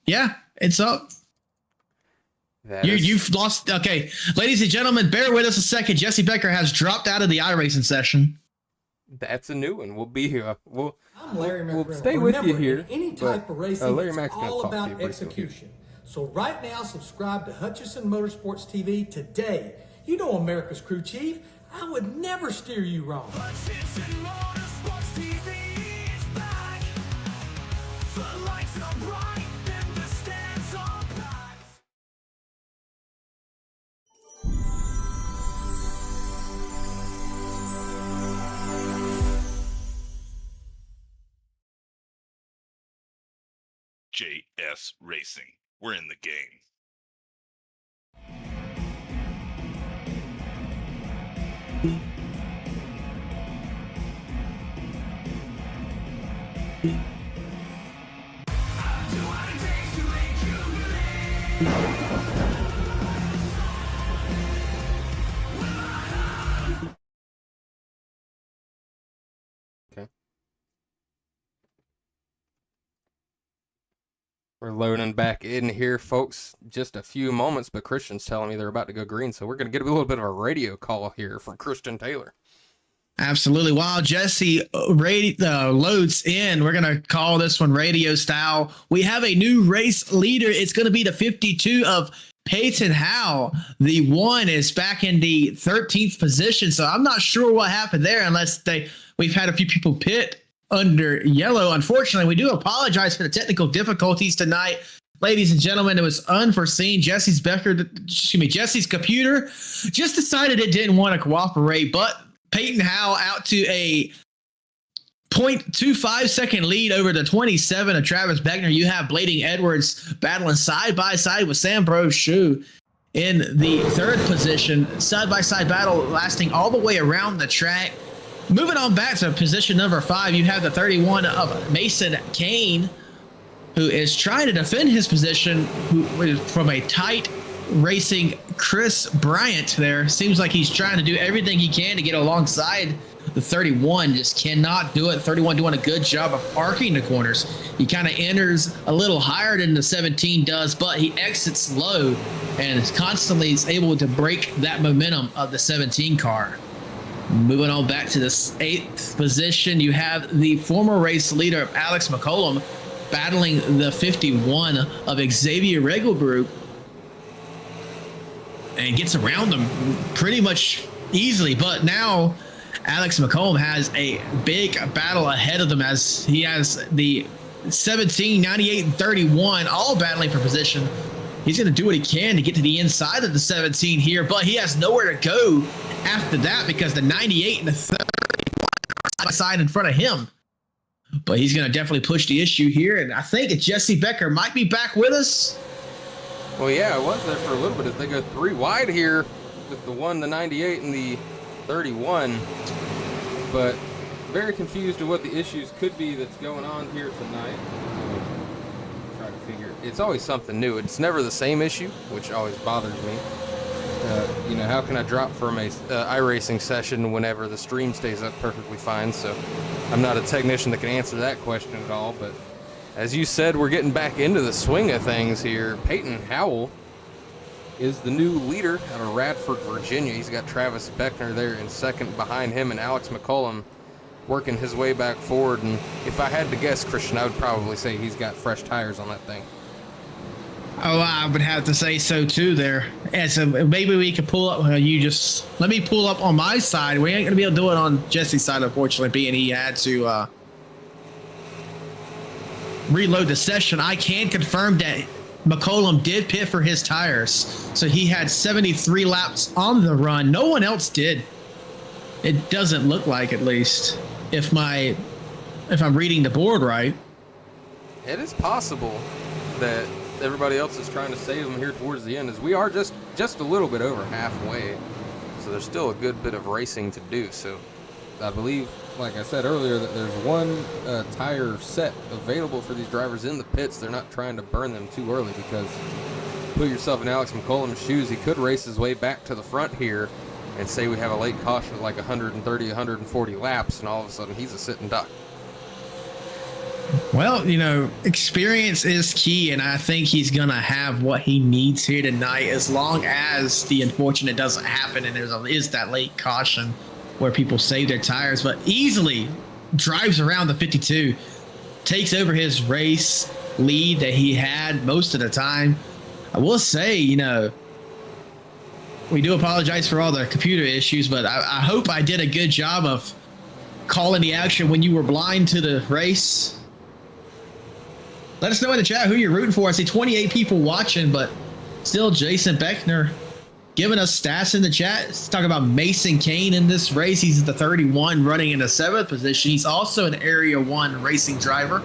Yeah, it's up. You've lost. Okay, ladies and gentlemen, bear with us a second. Jesse Becker has dropped out of the iRacing session. That's a new one. We'll be here. We'll stay Remember, with you here. In any type of racing, Larry it's Mack's gonna all talk to you about briefly. execution. So right now, subscribe to Hutchison Motorsports TV today. You know America's crew chief. I would never steer you wrong. Hutchison Motorsports TV is back. The lights are bright and the stands are packed. JS Racing. We're in the game. Okay. We're loading back in here, folks. Just a few moments, but Christian's telling me they're about to go green, so we're going to get a little bit of a radio call here from Christian Taylor. Absolutely. While Jesse loads in, we're going to call this one radio style. We have a new race leader. It's going to be the 52 of Peyton Howe. The 1 is back in the 13th position, so I'm not sure what happened there unless we've had a few people pit under yellow. Unfortunately, we do apologize for the technical difficulties tonight. Ladies and gentlemen, it was unforeseen. Jesse's computer just decided it didn't want to cooperate, but Peyton Howe out to a 0.25 second lead over the 27 of Travis Beckner. You have Blading Edwards battling side by side with Sam Brochu in the 3rd position. Side by side battle lasting all the way around the track. Moving on back to position number 5, you have the 31 of Mason Kane, who is trying to defend his position from a tight racing Chris Bryant there. Seems like he's trying to do everything he can to get alongside the 31. Just cannot do it. 31 doing a good job of arcing the corners. He kind of enters a little higher than the 17 does, but he exits low and constantly is able to break that momentum of the 17 car. Moving on back to the 8th position, you have the former race leader of Alex McCollum battling the 51 of Xavier Regelbrook and gets around them pretty much easily. But now Alex McCollum has a big battle ahead of him as he has the 17, 98, and 31 all battling for position. He's going to do what he can to get to the inside of the 17 here, but he has nowhere to go after that because the 98 and the 30 side by side in front of him. But he's going to definitely push the issue here, and I think Jesse Becker might be back with us. Well, yeah, it was there for a little bit as they go 3 wide here with the 98, and the 31. But very confused of what the issues could be that's going on here tonight. Try to figure. It's always something new. It's never the same issue, which always bothers me. You know, how can I drop from a iRacing session whenever the stream stays up perfectly fine? So I'm not a technician that can answer that question at all. But as you said, we're getting back into the swing of things here. Peyton Howell is the new leader out of Radford, Virginia. He's got Travis Beckner there in second behind him, and Alex McCollum working his way back forward. And if I had to guess, Christian, I would probably say he's got fresh tires on that thing. Oh, I would have to say so too there. And so maybe we could pull up. Let me pull up on my side. We ain't going to be able to do it on Jesse's side, unfortunately, being he had to reload the session. I can confirm that McCollum did pit for his tires. So he had 73 laps on the run. No one else did. It doesn't look like, at least, if I'm reading the board right. It is possible that everybody else is trying to save them here towards the end, as we are just a little bit over halfway, so there's still a good bit of racing to do. So I believe, like I said earlier, that there's one tire set available for these drivers in the pits. They're not trying to burn them too early, because put yourself in Alex McCollum's shoes, he could race his way back to the front here and say we have a late caution of like 130, 140 laps, and all of a sudden he's a sitting duck. Well, you know, experience is key, and I think he's going to have what he needs here tonight, as long as the unfortunate doesn't happen and is that late caution where people save their tires. But easily drives around the 52, takes over his race lead that he had most of the time. I will say, you know, we do apologize for all the computer issues, but I hope I did a good job of calling the action when you were blind to the race. Let us know in the chat who you're rooting for. I see 28 people watching, but still Jason Beckner giving us stats in the chat. Let's talk about Mason Kane in this race. He's the 31 running in the 7th position. He's also an Area 1 racing driver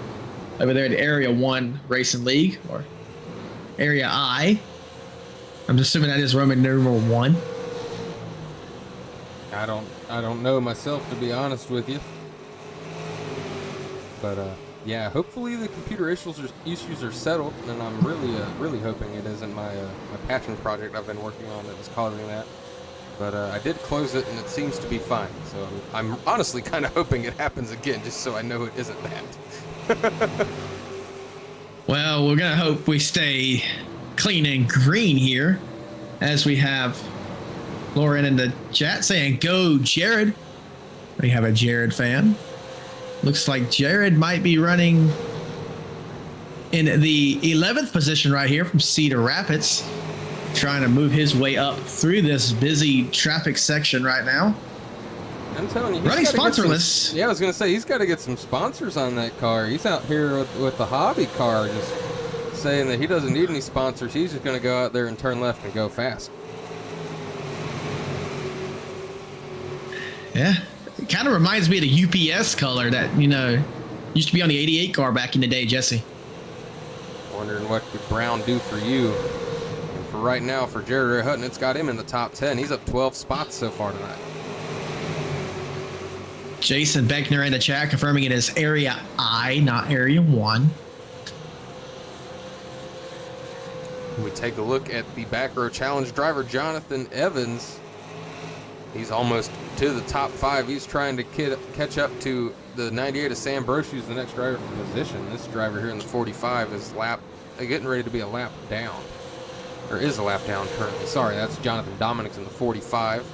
over there in the Area 1 Racing League, or Area I. I'm assuming that is Roman numeral 1. I don't know myself, to be honest with you. But yeah, hopefully the computer issues are settled, and I'm really hoping it isn't my patching project I've been working on that is causing that. But I did close it, and it seems to be fine. So I'm honestly kind of hoping it happens again, just so I know it isn't that. Well, we're gonna hope we stay clean and green here, as we have Lauren in the chat saying "Go Jared." We have a Jared fan. Looks like Jared might be running in the 11th position right here from Cedar Rapids, trying to move his way up through this busy traffic section right now. I'm telling you, running sponsorless. Yeah, I was going to say, he's got to get some sponsors on that car. He's out here with the hobby car, just saying that he doesn't need any sponsors. He's just going to go out there and turn left and go fast. Yeah. It kind of reminds me of the UPS color that, you know, used to be on the 88 car back in the day, Jesse. Wondering what could Brown do for you. And for right now, for Jared Ray Hutton, it's got him in the top 10. He's up 12 spots so far tonight. Jason Beckner in the chat confirming it is Area I, not Area 1. We take a look at the back row challenge driver, Jonathan Evans. He's almost to the top 5. He's trying to catch up to the 98 of Sam Brochu's the next driver for position. This driver here in the 45 is getting ready to be a lap down. Or is a lap down currently. Sorry, that's Jonathan Dominick's in the 45.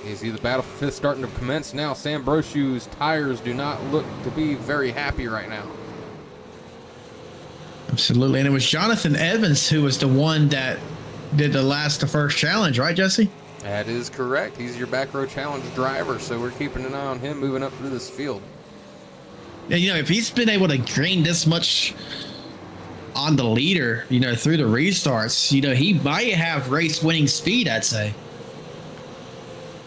You see the battle for 5th starting to commence now. Sam Brochu's tires do not look to be very happy right now. Absolutely. And it was Jonathan Evans who was the one that did the first challenge, right, Jesse? That is correct. He's your back row challenge driver, so we're keeping an eye on him moving up through this field. Yeah, you know, if he's been able to gain this much on the leader, through the restarts, he might have race winning speed, I'd say.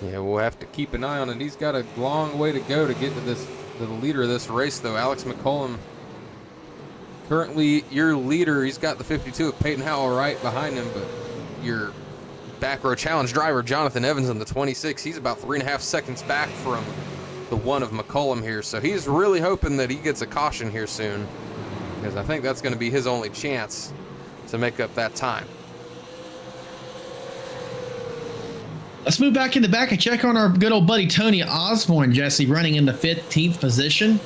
Yeah, we'll have to keep an eye on it. He's got a long way to go to get to the leader of this race, though. Alex McCollum, currently your leader. He's got the 52 of Peyton Howell right behind him, but your back row challenge driver, Jonathan Evans, in the 26, he's about 3.5 seconds back from the 1 of McCollum here. So he's really hoping that he gets a caution here soon, because I think that's going to be his only chance to make up that time. Let's move back in the back and check on our good old buddy Tony Osborne, Jesse, running in the 15th position.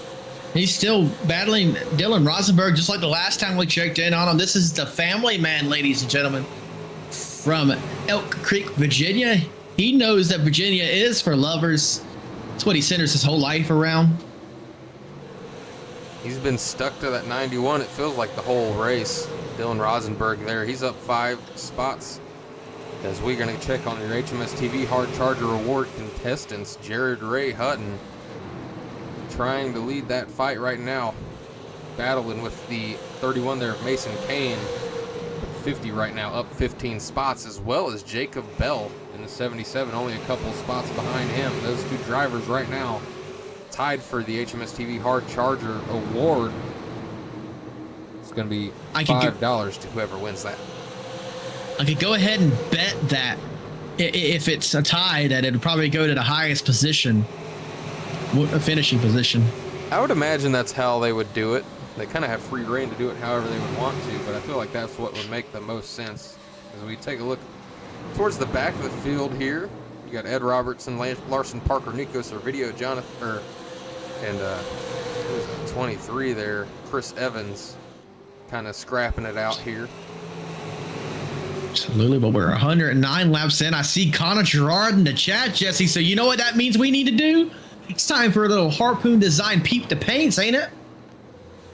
He's still battling Dylan Rosenberg, just like the last time we checked in on him. This is the family man, ladies and gentlemen, from Elk Creek, Virginia. He knows that Virginia is for lovers. That's what he centers his whole life around. He's been stuck to that 91, it feels like, the whole race. Dylan Rosenberg there. He's up 5 spots. As we're going to check on your HMS TV Hard Charger Award contestants, Jared Ray Hutton trying to lead that fight right now, battling with the 31 there of Mason Kane, 50 right now, up 15 spots, as well as Jacob Bell in the 77, only a couple spots behind him. Those two drivers right now tied for the HMS TV Hard Charger Award. It's going to be $5 to whoever wins that. I could go ahead and bet that if it's a tie, that it'd probably go to the highest position, a finishing position. I would imagine that's how they would do it. They kind of have free reign to do it however they would want to, but I feel like that's what would make the most sense. As we take a look towards the back of the field here, you got Ed Robertson, Larson Parker, Nico Servideo, Jonathan, and 23 there, Chris Evans, kind of scrapping it out here. Absolutely, but we're 109 laps in. I see Connor Gerard in the chat, Jesse. So you know what that means we need to do? It's time for a little Harpoon Design Peep the Paints, ain't it?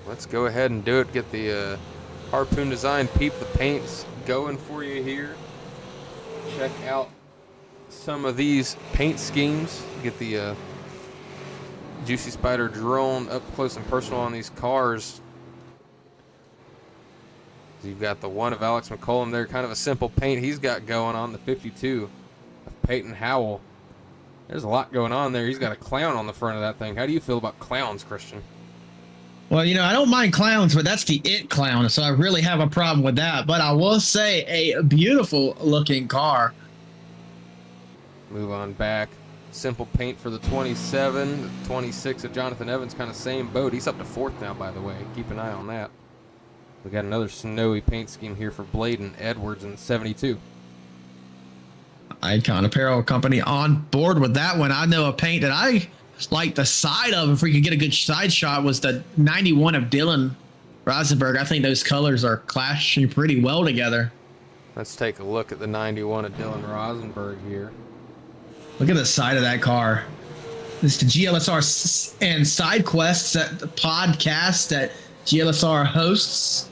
Let's go ahead and do it. Get the Harpoon Design Peep the Paints going for you here. Check out some of these paint schemes. Get the Juicy Spider drone up close and personal on these cars. You've got the 1 of Alex McCollum there, kind of a simple paint he's got going on. The 52 of Peyton Howell. There's a lot going on there. He's got a clown on the front of that thing. How do you feel about clowns, Christian? Well, I don't mind clowns, but that's the It clown, so I really have a problem with that. But I will say a beautiful looking car. Move on back. Simple paint for the 27. The 26 of Jonathan Evans, kind of same boat. He's up to 4th now, by the way. Keep an eye on that. We got another snowy paint scheme here for Bladen Edwards in the 72. Icon Apparel Company on board with that one. I know a paint that I like the side of, if we could get a good side shot, was the 91 of Dylan Rosenberg. I think those colors are clashing pretty well together. Let's take a look at the 91 of Dylan Rosenberg here. Look at the side of that car. This is the GLSR and Side Quests, that the podcast that GLSR hosts.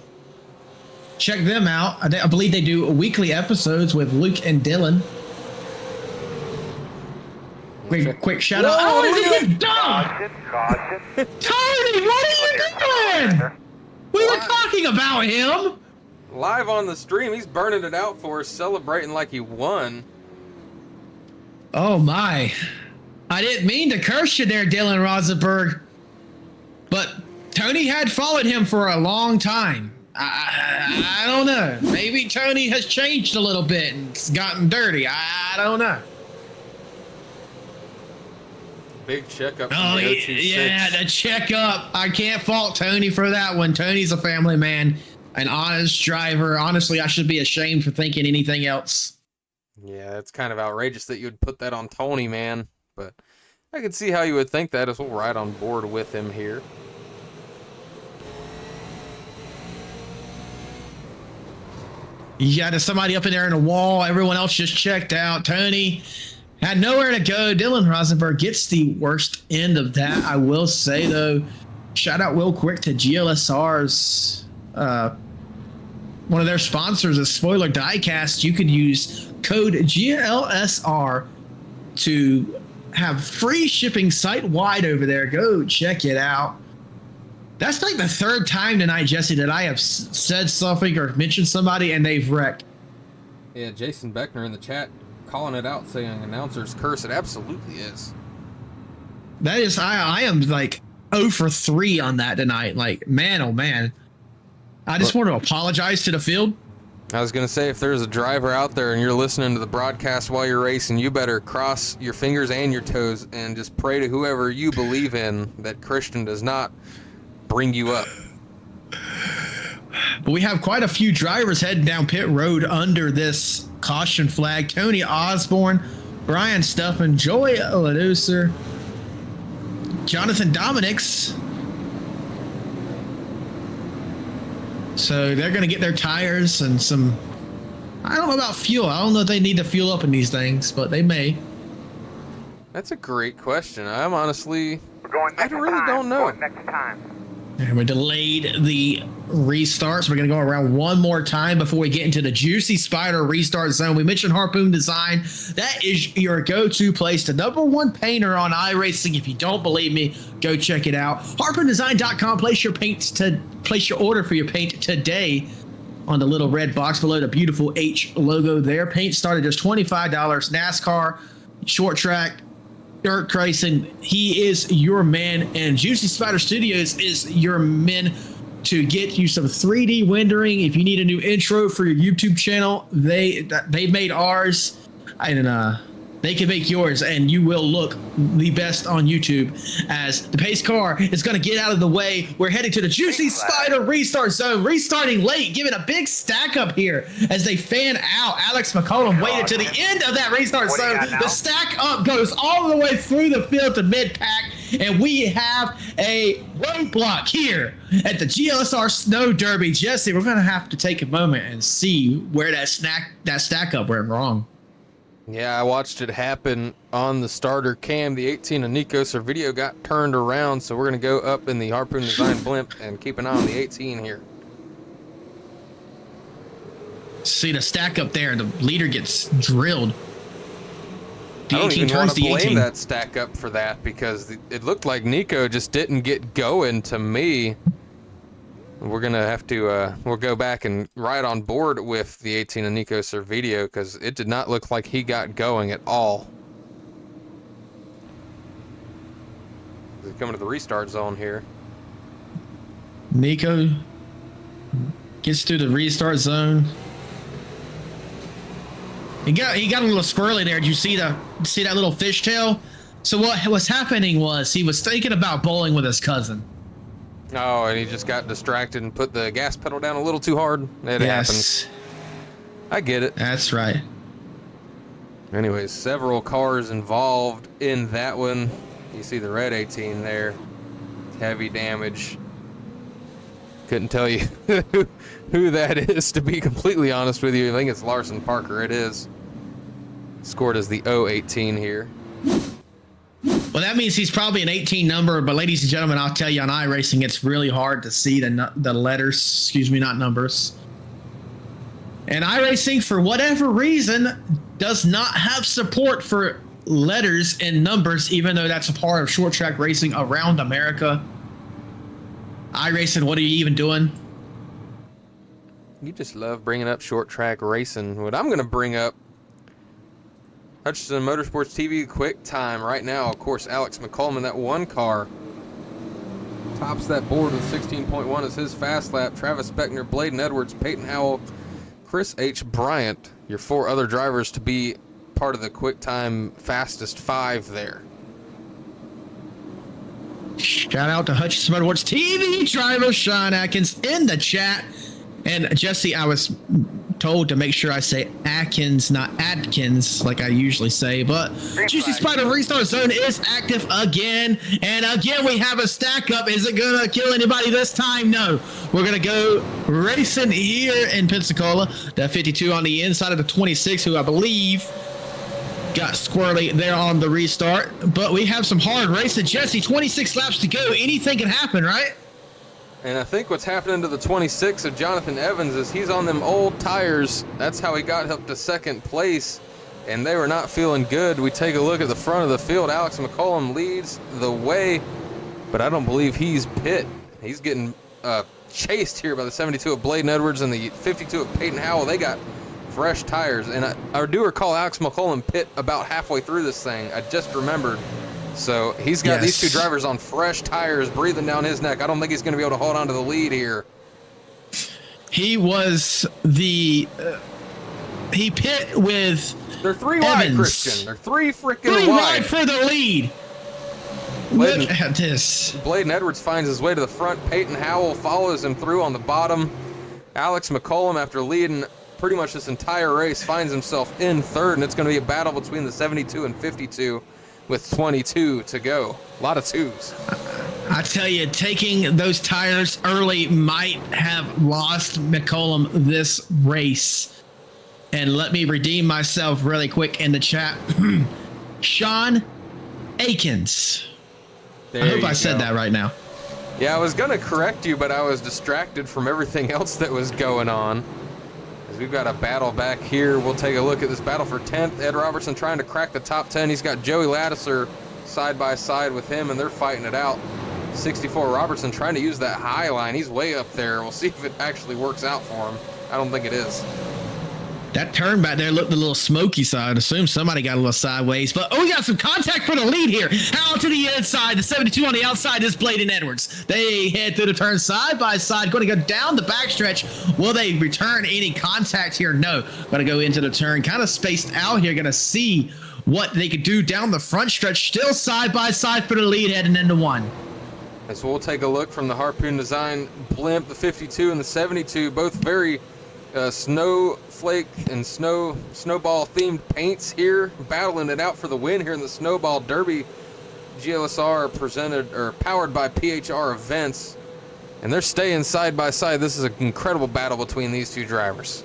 Check them out. I believe they do weekly episodes with Luke and Dylan. Quick shout out. Oh, is it dog? Tony, what are you doing? We were talking about him. Live on the stream, he's burning it out for us, celebrating like he won. Oh my. I didn't mean to curse you there, Dylan Rosenberg. But Tony had followed him for a long time. I don't know. Maybe Tony has changed a little bit and gotten dirty. I don't know. Big checkup. Oh, yeah, the checkup. I can't fault Tony for that one. Tony's a family man, an honest driver. Honestly, I should be ashamed for thinking anything else. Yeah, it's kind of outrageous that you would put that on Tony, man. But I can see how you would think that, as we'll ride on board with him here. Yeah, there's somebody up in there in the wall. Everyone else just checked out. Tony had nowhere to go. Dylan Rosenberg gets the worst end of that, I will say, though. Shout out real quick to GLSR's, one of their sponsors is Spoiler Diecast. You could use code GLSR to have free shipping site-wide over there. Go check it out. That's like the third time tonight, Jesse, that I have said something or mentioned somebody and they've wrecked. Yeah, Jason Beckner in the chat calling it out, saying announcer's curse. It absolutely is. That is, I am like 0 for 3 on that tonight. Like, man, oh man. I just want to apologize to the field. I was going to say, if there's a driver out there and you're listening to the broadcast while you're racing, you better cross your fingers and your toes and just pray to whoever you believe in that Christian does not bring you up. But we have quite a few drivers heading down pit road under this caution flag. Tony Osborne, Brian Stuffin, Joey Laducer, Jonathan Dominics. So they're going to get their tires and some, I don't know about fuel. I don't know if they need to fuel up in these things, but they may. That's a great question. I'm honestly, We're going I next really time. don't know. Going next time. And we delayed the restart, so we're going to go around one more time before we get into the Juicy Spider restart zone. We mentioned Harpoon Design. That is your go-to place, the #1 painter on iRacing. If you don't believe me, go check it out. HarpoonDesign.com. Place your order for your paint today on the little red box below the beautiful H logo there. Paint started just $25. NASCAR, short track, dirt racing, he is your man, and Juicy Spider Studios is your men to get you some 3D rendering. If you need a new intro for your YouTube channel, they made ours, and they can make yours, and you will look the best on YouTube. As the pace car is going to get out of the way, we're heading to the Juicy Spider restart zone, restarting late, giving a big stack up here as they fan out. Alex McCollum waited to the end of that restart zone. The stack up goes all the way through the field to mid-pack, and we have a roadblock here at the GLSR Snow Derby. Jesse, we're going to have to take a moment and see where that stack up went wrong. Yeah, I watched it happen on the starter cam. The 18 of Nikos, our video got turned around, so we're going to go up in the Harpoon Design blimp and keep an eye on the 18 here. See the stack up there, the leader gets drilled. The I don't 18 even want turns to the blame 18. that stack up for that, because it looked like Nico just didn't get going to me. We're going to have to, we'll go back and ride on board with the 18 of Nikos video, because it did not look like he got going at all. We're coming to the restart zone here. Nico gets through the restart zone. He got a little squirrely there. Did you see that little fishtail? So what was happening was he was thinking about bowling with his cousin. Oh, and he just got distracted and put the gas pedal down a little too hard. It happens. I get it. That's right. Anyways, several cars involved in that one. You see the red 18 there. Heavy damage. Couldn't tell you who that is, to be completely honest with you. I think it's Larson Parker. It is. Scored as the 018 here. Well, that means he's probably an 18 number, but ladies and gentlemen, I'll tell you, on iRacing, it's really hard to see the letters, excuse me, not numbers. And iRacing, for whatever reason, does not have support for letters and numbers, even though that's a part of short track racing around America. iRacing, what are you even doing? You just love bringing up short track racing. What I'm going to bring up, Hutchinson Motorsports TV quick time right now. Of course, Alex McCollum in that one car tops that board with 16.1 as his fast lap. Travis Beckner, Bladen Edwards, Peyton Howell, Chris H. Bryant, your 4 other drivers to be part of the quick time fastest 5 there. Shout out to Hutchinson Motorsports TV driver Sean Atkins in the chat. And Jesse, I was told to make sure I say Atkins, not Adkins, like I usually say. But Juicy Spider Restart Zone is active again. And again, we have a stack up. Is it going to kill anybody this time? No. We're going to go racing here in Pensacola. That 52 on the inside of the 26, who I believe got squirrely there on the restart. But we have some hard racing. Jesse, 26 laps to go. Anything can happen, right? And I think what's happening to the 26 of Jonathan Evans is he's on them old tires. That's how he got up to second place, and they were not feeling good. We take a look at the front of the field. Alex McCollum leads the way, but I don't believe he's pit. He's getting chased here by the 72 of Bladen Edwards and the 52 of Peyton Howell. They got fresh tires, and I do recall Alex McCollum pit about halfway through this thing. I just remembered. So he's got these two drivers on fresh tires breathing down his neck. I don't think he's going to be able to hold on to the lead here. He was the he pit with They're 3 wide, Evans. Christian. They're 3 freaking 3 wide. wide for the lead. Look at this. Bladen Edwards finds his way to the front. Peyton Howell follows him through on the bottom. Alex McCollum, after leading pretty much this entire race, finds himself in third, and it's going to be a battle between the 72 and 52 with 22 to go. A lot of twos. I tell you, taking those tires early might have lost McCollum this race. And let me redeem myself really quick in the chat. Sean Akins. I hope I said that right now. Yeah, I was going to correct you, but I was distracted from everything else that was going on. As we've got a battle back here. We'll take a look at this battle for 10th. Ed Robertson trying to crack the top 10. He's got Joey Lattiser side by side with him, and they're fighting it out. 64 Robertson trying to use that high line. He's way up there. We'll see if it actually works out for him. I don't think it is. That turn back there looked a little smoky, so I'd assume somebody got a little sideways. But, we got some contact for the lead here. Out to the inside. The 72 on the outside is Bladen Edwards. They head through the turn side by side. Going to go down the backstretch. Will they return any contact here? No. Going to go into the turn. Kind of spaced out here. Going to see what they could do down the front stretch. Still side by side for the lead heading into one. And so we'll take a look from the Harpoon Design blimp, the 52 and the 72, both very snowflake and snowball themed paints here, battling it out for the win here in the Snowball Derby. GLSR powered by PHR Events, and they're staying side by side. This is an incredible battle between these two drivers.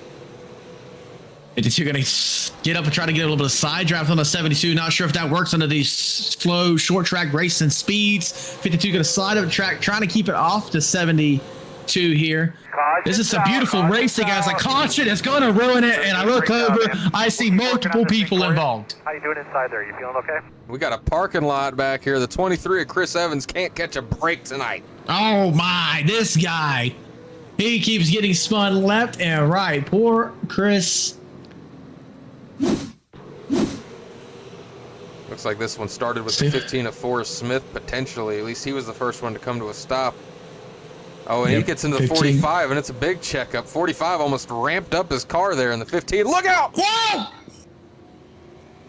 You're going to get up and try to get a little bit of side draft on the 72. Not sure if that works under these slow short track racing speeds. 52 going to slide up the track, trying to keep it off to 72 here. This is a beautiful racing as a caution is going to ruin it, and I look over, I see multiple people involved. How you doing inside there? You feeling okay? We got a parking lot back here. The 23 of Chris Evans can't catch a break tonight. Oh my, this guy. He keeps getting spun left and right. Poor Chris. Looks like this one started with the 15 of Forrest Smith, potentially. At least he was the first one to come to a stop. Oh, and he gets into the 45, and it's a big checkup. 45 almost ramped up his car there in the 15. Look out! Whoa!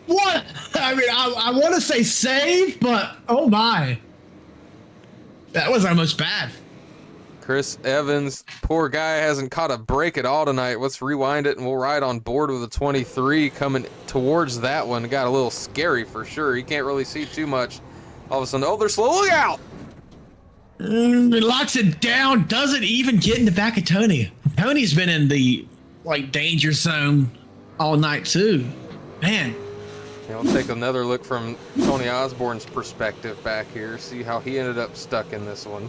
What? I mean, I want to say save, but oh my. That was almost bad. Chris Evans, poor guy, hasn't caught a break at all tonight. Let's rewind it, and we'll ride on board with a 23 coming towards that one. It got a little scary for sure. He can't really see too much. All of a sudden, oh, they're slow. Look out! It locks it down. Doesn't even get in the back of Tony. Tony's been in the danger zone all night too. Man. Yeah, we'll take another look from Tony Osborne's perspective back here. See how he ended up stuck in this one.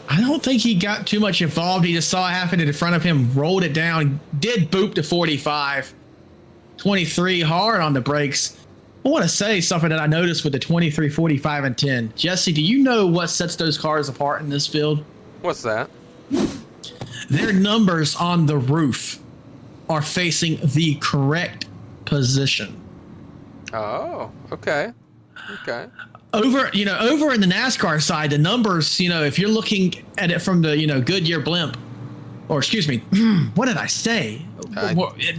I don't think he got too much involved. He just saw it happen in front of him, rolled it down, did boop to 45. 23 hard on the brakes. I want to say something that I noticed with the 23, 45, and 10. Jesse, do you know what sets those cars apart in this field? What's that? Their numbers on the roof are facing the correct position. Oh, okay. Okay. Over in the NASCAR side, the numbers, if you're looking at it from the, Goodyear blimp, or excuse me, what did I say?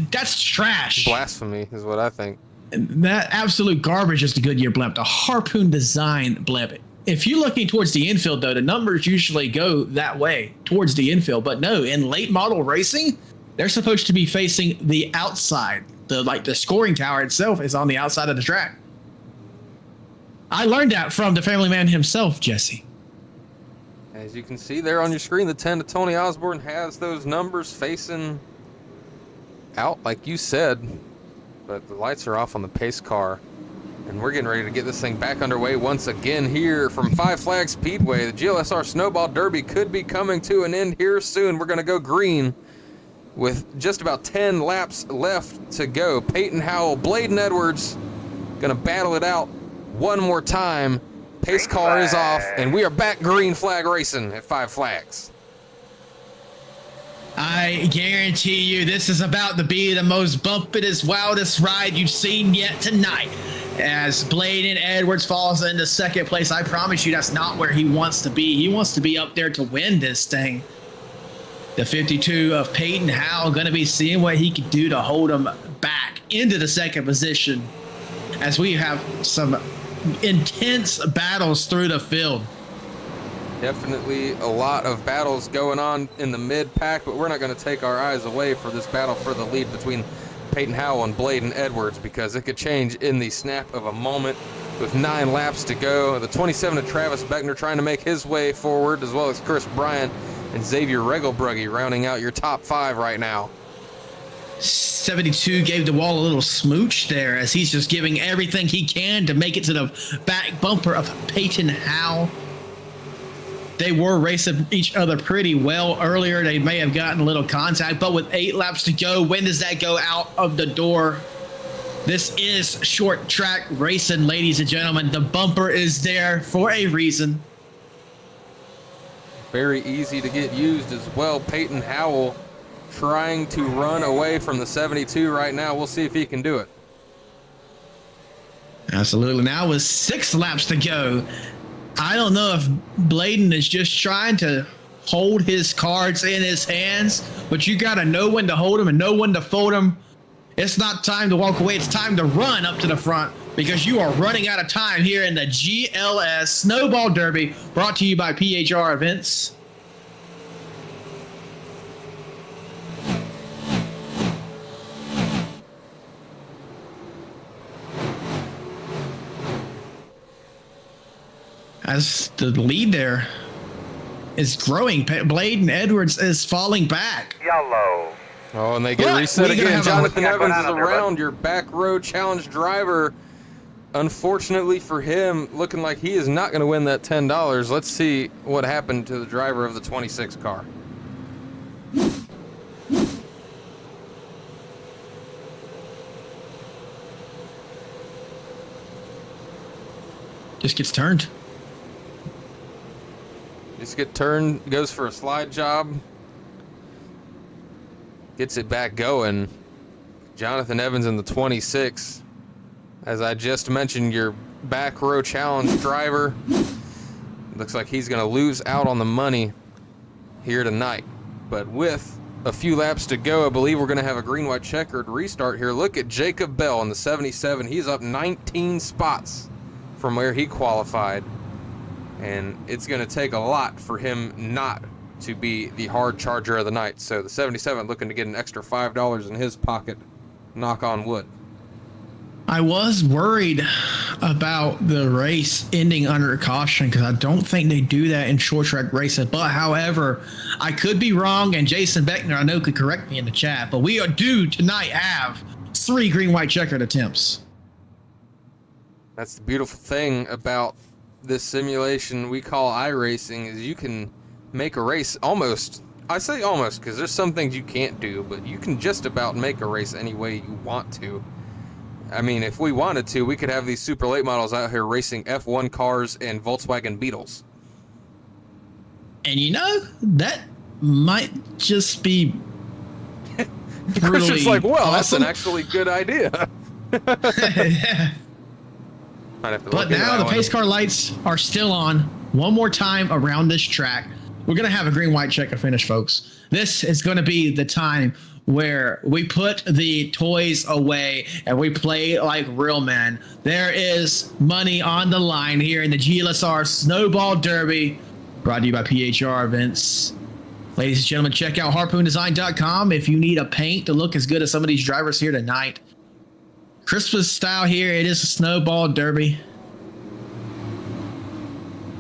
That's trash. Blasphemy is what I think. That absolute garbage is the Goodyear blimp, the Harpoon Design blimp. If you're looking towards the infield, though, the numbers usually go that way towards the infield. But no, in late model racing, they're supposed to be facing the outside. The scoring tower itself is on the outside of the track. I learned that from the family man himself, Jesse. As you can see there on your screen, the 10 to Tony Osborne has those numbers facing out, like you said. But the lights are off on the pace car. And we're getting ready to get this thing back underway once again here from Five Flags Speedway. The GLSR Snowball Derby could be coming to an end here soon. We're going to go green with just about 10 laps left to go. Peyton Howell, Bladen Edwards going to battle it out one more time. pace car is off, and we are back green flag racing at Five Flags. I guarantee you this is about to be the most bumpitest, wildest ride you've seen yet tonight. As Bladen Edwards falls into second place, I promise you that's not where he wants to be. He wants to be up there to win this thing. The 52 of Peyton Howell going to be seeing what he can do to hold him back into the second position as we have some intense battles through the field. Definitely a lot of battles going on in the mid-pack, but we're not going to take our eyes away for this battle for the lead between Peyton Howell and Bladen Edwards, because it could change in the snap of a moment with 9 laps to go. The 27 of Travis Beckner trying to make his way forward, as well as Chris Bryant and Xavier Regelbrugge rounding out your top 5 right now. 72 gave the wall a little smooch there as he's just giving everything he can to make it to the back bumper of Peyton Howell. They were racing each other pretty well earlier. They may have gotten a little contact, but with 8 laps to go, when does that go out of the door? This is short track racing, ladies and gentlemen. The bumper is there for a reason. Very easy to get used as well. Peyton Howell trying to run away from the 72 right now. We'll see if he can do it. Absolutely. Now with 6 laps to go, I don't know if Bladen is just trying to hold his cards in his hands, but you got to know when to hold them and know when to fold them. It's not time to walk away. It's time to run up to the front because you are running out of time here in the GLS Snowball Derby, brought to you by PHR Events. As the lead there is growing, Bladen Edwards is falling back. Yellow. Oh, and they get reset again. Jonathan Evans is there, around, your back row challenge driver. Unfortunately for him, looking like he is not going to win that $10. Let's see what happened to the driver of the 26 car. Just gets turned. Just get turned, goes for a slide job. Gets it back going. Jonathan Evans in the 26. As I just mentioned, your back row challenge driver. Looks like he's going to lose out on the money here tonight. But with a few laps to go, I believe we're going to have a green-white checkered restart here. Look at Jacob Bell in the 77. He's up 19 spots from where he qualified. And it's going to take a lot for him not to be the hard charger of the night. So the 77 looking to get an extra $5 in his pocket. Knock on wood. I was worried about the race ending under caution because I don't think they do that in short track racing. But however, I could be wrong, and Jason Beckner I know could correct me in the chat. But we do tonight have 3 green-white checkered attempts. That's the beautiful thing about this simulation we call iRacing, is you can make a race almost, I say almost because there's some things you can't do, but you can just about make a race any way you want to. I mean, if we wanted to, we could have these super late models out here racing F1 cars and Volkswagen Beetles. And you know, that might just be Christian's like, well, that's awesome. an actually good idea. But now the pace car lights are still on one more time around this track. We're going to have a green-white checker finish, folks. This is going to be the time where we put the toys away and we play like real men. There is money on the line here in the GLSR Snowball Derby, brought to you by PHR Events. Ladies and gentlemen, check out harpoondesign.com if you need a paint to look as good as some of these drivers here tonight. Christmas style here. It is a Snowball Derby.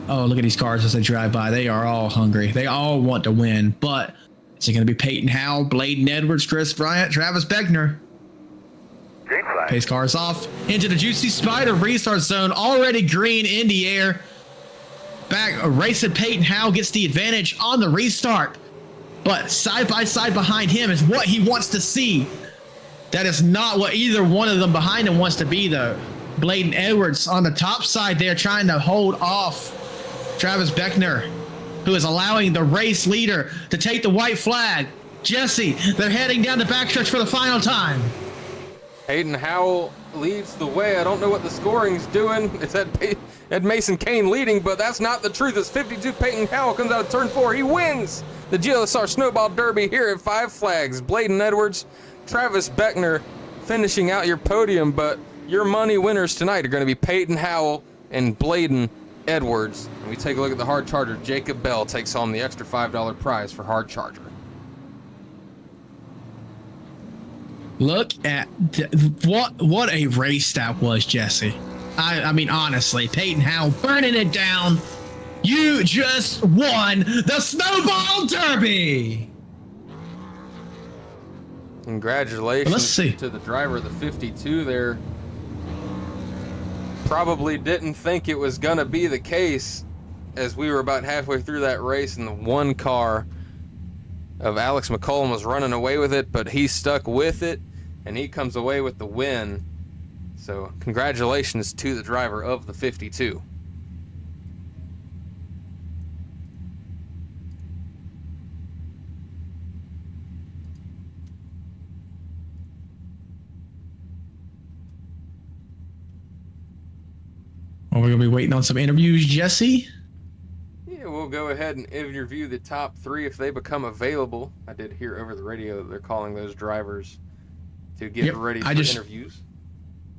Oh, look at these cars as they drive by. They are all hungry. They all want to win. But is it going to be Peyton Howell, Bladen Edwards, Chris Bryant, Travis Beckner? Green flag. Pace cars off into the Juicy Spider restart zone. Already green in the air. Back racing Peyton Howell gets the advantage on the restart. But side by side behind him is what he wants to see. That is not what either one of them behind him wants to be, though. Bladen Edwards on the top side there trying to hold off Travis Beckner, who is allowing the race leader to take the white flag. Jesse, they're heading down the backstretch for the final time. Hayden Howell leads the way. I don't know what the scoring's doing. It's at Mason Kane leading, but that's not the truth. It's 52. Peyton Howell comes out of turn 4. He wins the GLSR Snowball Derby here at Five Flags. Bladen Edwards, Travis Beckner finishing out your podium, but your money winners tonight are going to be Peyton Howell and Bladen Edwards. And we take a look at the hard charger. Jacob Bell takes home the extra $5 prize for hard charger. Look at what a race that was, Jesse. I mean, honestly, Peyton Howell burning it down. You just won the Snowball Derby. Congratulations to the driver of the 52 there. Probably didn't think it was going to be the case as we were about halfway through that race and the one car of Alex McCollum was running away with it, but he stuck with it and he comes away with the win. So congratulations to the driver of the 52. Well, we're going to be waiting on some interviews, Jesse. Yeah, we'll go ahead and interview the top 3 if they become available. I did hear over the radio that they're calling those drivers to get ready for interviews.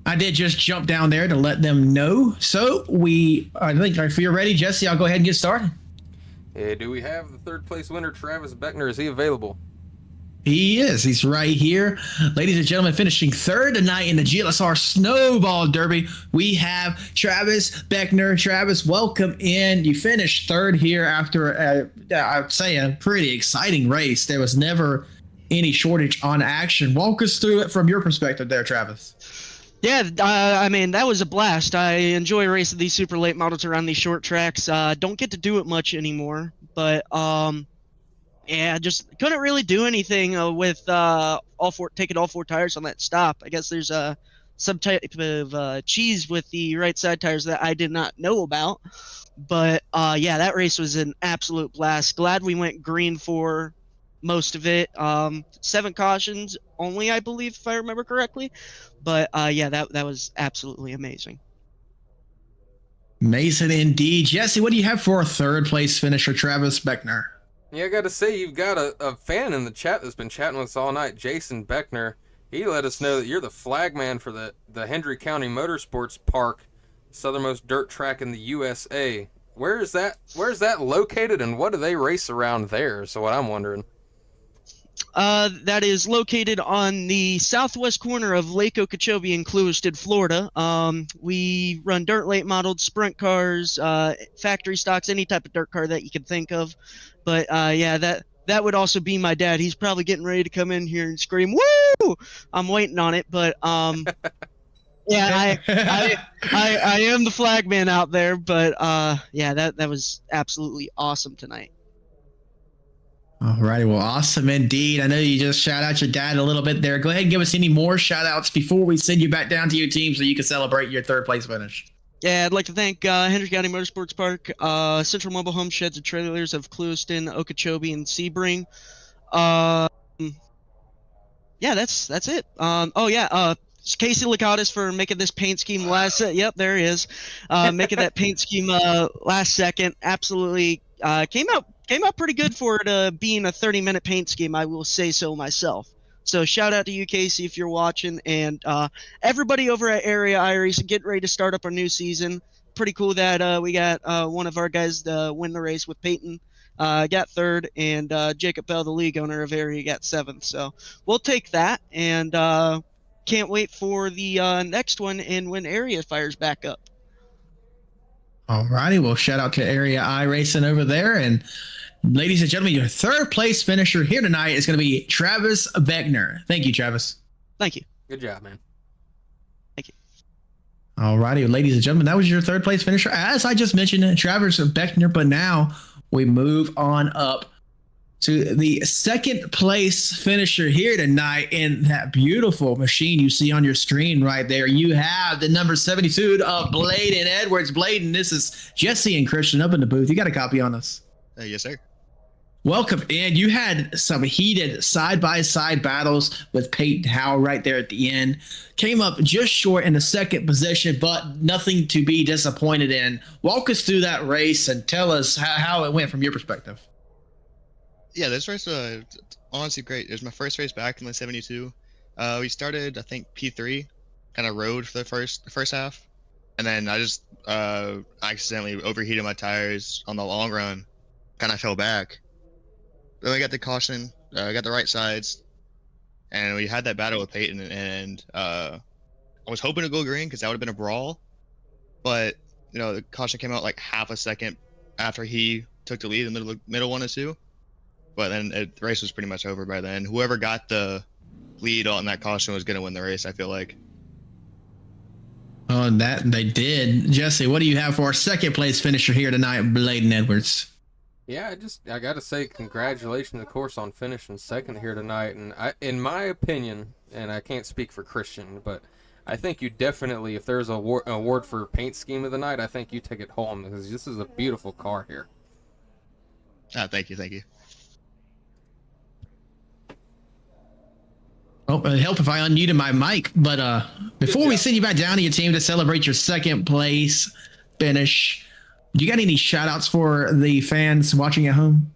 I did just jump down there to let them know. So I think if you're ready, Jesse, I'll go ahead and get started. Yeah, do we have the 3rd place winner, Travis Beckner? Is he available? He is. He's right here. Ladies and gentlemen, finishing 3rd tonight in the GLSR Snowball Derby, we have Travis Beckner. Travis, welcome in. You finished 3rd here after, I'd say, a pretty exciting race. There was never any shortage on action. Walk us through it from your perspective there, Travis. Yeah, I mean, that was a blast. I enjoy racing these super late models around these short tracks. Don't get to do it much anymore, but yeah, just couldn't really do anything with taking all 4 tires on that stop. I guess there's some type of cheese with the right side tires that I did not know about. But yeah, that race was an absolute blast. Glad we went green for most of it. 7 cautions only, I believe, if I remember correctly. But yeah, that was absolutely amazing. Amazing indeed. Jesse, what do you have for a 3rd place finisher, Travis Beckner? Yeah, I got to say, you've got a fan in the chat that's been chatting with us all night, Jason Beckner. He let us know that you're the flagman for the Hendry County Motorsports Park, southernmost dirt track in the USA. Where is that located, and what do they race around there? So what I'm wondering. That is located on the southwest corner of Lake Okeechobee in Clewiston, Florida. We run dirt late modeled sprint cars, factory stocks, any type of dirt car that you can think of. But yeah, that would also be my dad. He's probably getting ready to come in here and scream, "Woo!" I'm waiting on it, but yeah, I am the flagman out there. But yeah, that was absolutely awesome tonight. All righty, well, awesome indeed. I know you just shout out your dad a little bit there. Go ahead and give us any more shout outs before we send you back down to your team so you can celebrate your 3rd place finish. Yeah, I'd like to thank Hendry County Motorsports Park, Central Mobile Home Sheds and Trailers of Clewiston, Okeechobee, and Sebring. Yeah, that's it. Oh yeah, Casey Licatis for making this paint scheme last. Yep, there he is. Making that paint scheme last second. Absolutely came out pretty good for it being a 30-minute paint scheme. I will say so myself. So shout out to you, Casey, if you're watching, and everybody over at Area iRacing, getting ready to start up our new season. Pretty cool that we got one of our guys to win the race with Peyton. Got 3rd, and Jacob Bell, the league owner of Area, got 7th. So we'll take that, and can't wait for the next one and when Area fires back up. All righty, well, shout out to Area iRacing over there, and ladies and gentlemen, your 3rd place finisher here tonight is going to be Travis Beckner. Thank you, Travis. Thank you. Good job, man. Thank you. All righty, ladies and gentlemen, that was your 3rd place finisher. As I just mentioned, Travis Beckner, but now we move on up to the second place finisher here tonight in that beautiful machine you see on your screen right there. You have the number 72 of Bladen Edwards. Bladen, this is Jesse and Christian up in the booth. You got a copy on us? Yes, sir. Welcome in. You had some heated side-by-side battles with Peyton Howell right there at the end. Came up just short in the second position, but nothing to be disappointed in. Walk us through that race and tell us how it went from your perspective. Yeah, this race was honestly great. It was my first race back in the 72. We started, I think, P3, kind of rode for the first half, and then I just accidentally overheated my tires on the long run, kind of fell back. Then we got the caution, got the right sides, and we had that battle with Peyton, and I was hoping to go green because that would have been a brawl, but the caution came out like half a second after he took the lead in the middle 1 and 2. But then the race was pretty much over by then. Whoever got the lead on that caution was going to win the race, I feel like. Oh, and that they did. Jesse, what do you have for our second place finisher here tonight, Bladen Edwards? Yeah, I got to say congratulations, of course, on finishing second here tonight. And in my opinion, and I can't speak for Christian, but I think you definitely, if there's an award for paint scheme of the night, I think you take it home because this is a beautiful car here. Thank you. Oh, it'd help if I unmuted my mic. But before we send you back down to your team to celebrate your second place finish, do you got any shout outs for the fans watching at home?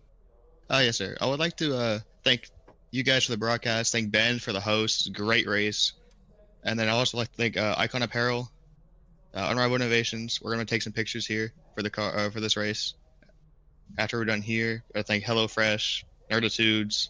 Yes, sir. I would like to thank you guys for the broadcast. Thank Ben for the host. Great race. And then I'd also like to thank Icon Apparel, Unrivaled Innovations. We're going to take some pictures here for the car for this race. After we're done here, I thank HelloFresh, Nerditudes.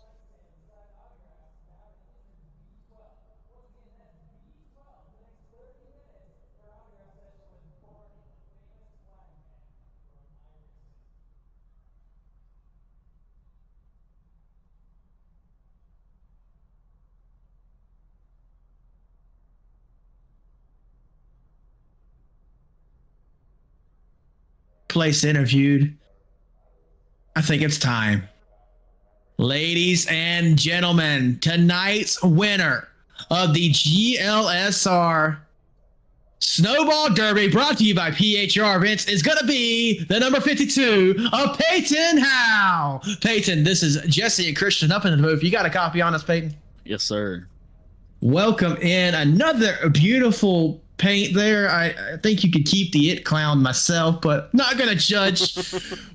Place interviewed. I think it's time. Ladies and gentlemen, tonight's winner of the GLSR Snowball Derby, brought to you by PHR Events, is going to be the number 52 of Peyton Howell. Peyton, this is Jesse and Christian up in the booth. You got a copy on us, Peyton? Yes, sir. Welcome in. Another beautiful paint there. I think you could keep the It Clown myself, but not going to judge.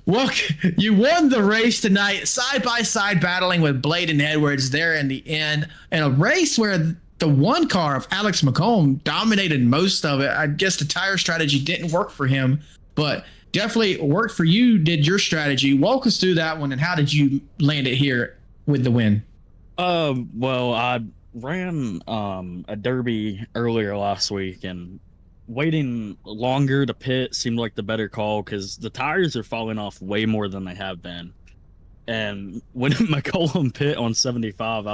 Look, you won the race tonight, side by side battling with Bladen Edwards there in the end, in a race where the one car of Alex McComb dominated most of it. I guess the tire strategy didn't work for him, but definitely worked for you, did your strategy. Walk us through that one, and how did you land it here with the win? Well, I ran a derby earlier last week, and waiting longer to pit seemed like the better call because the tires are falling off way more than they have been. And when McCollum pit on 75,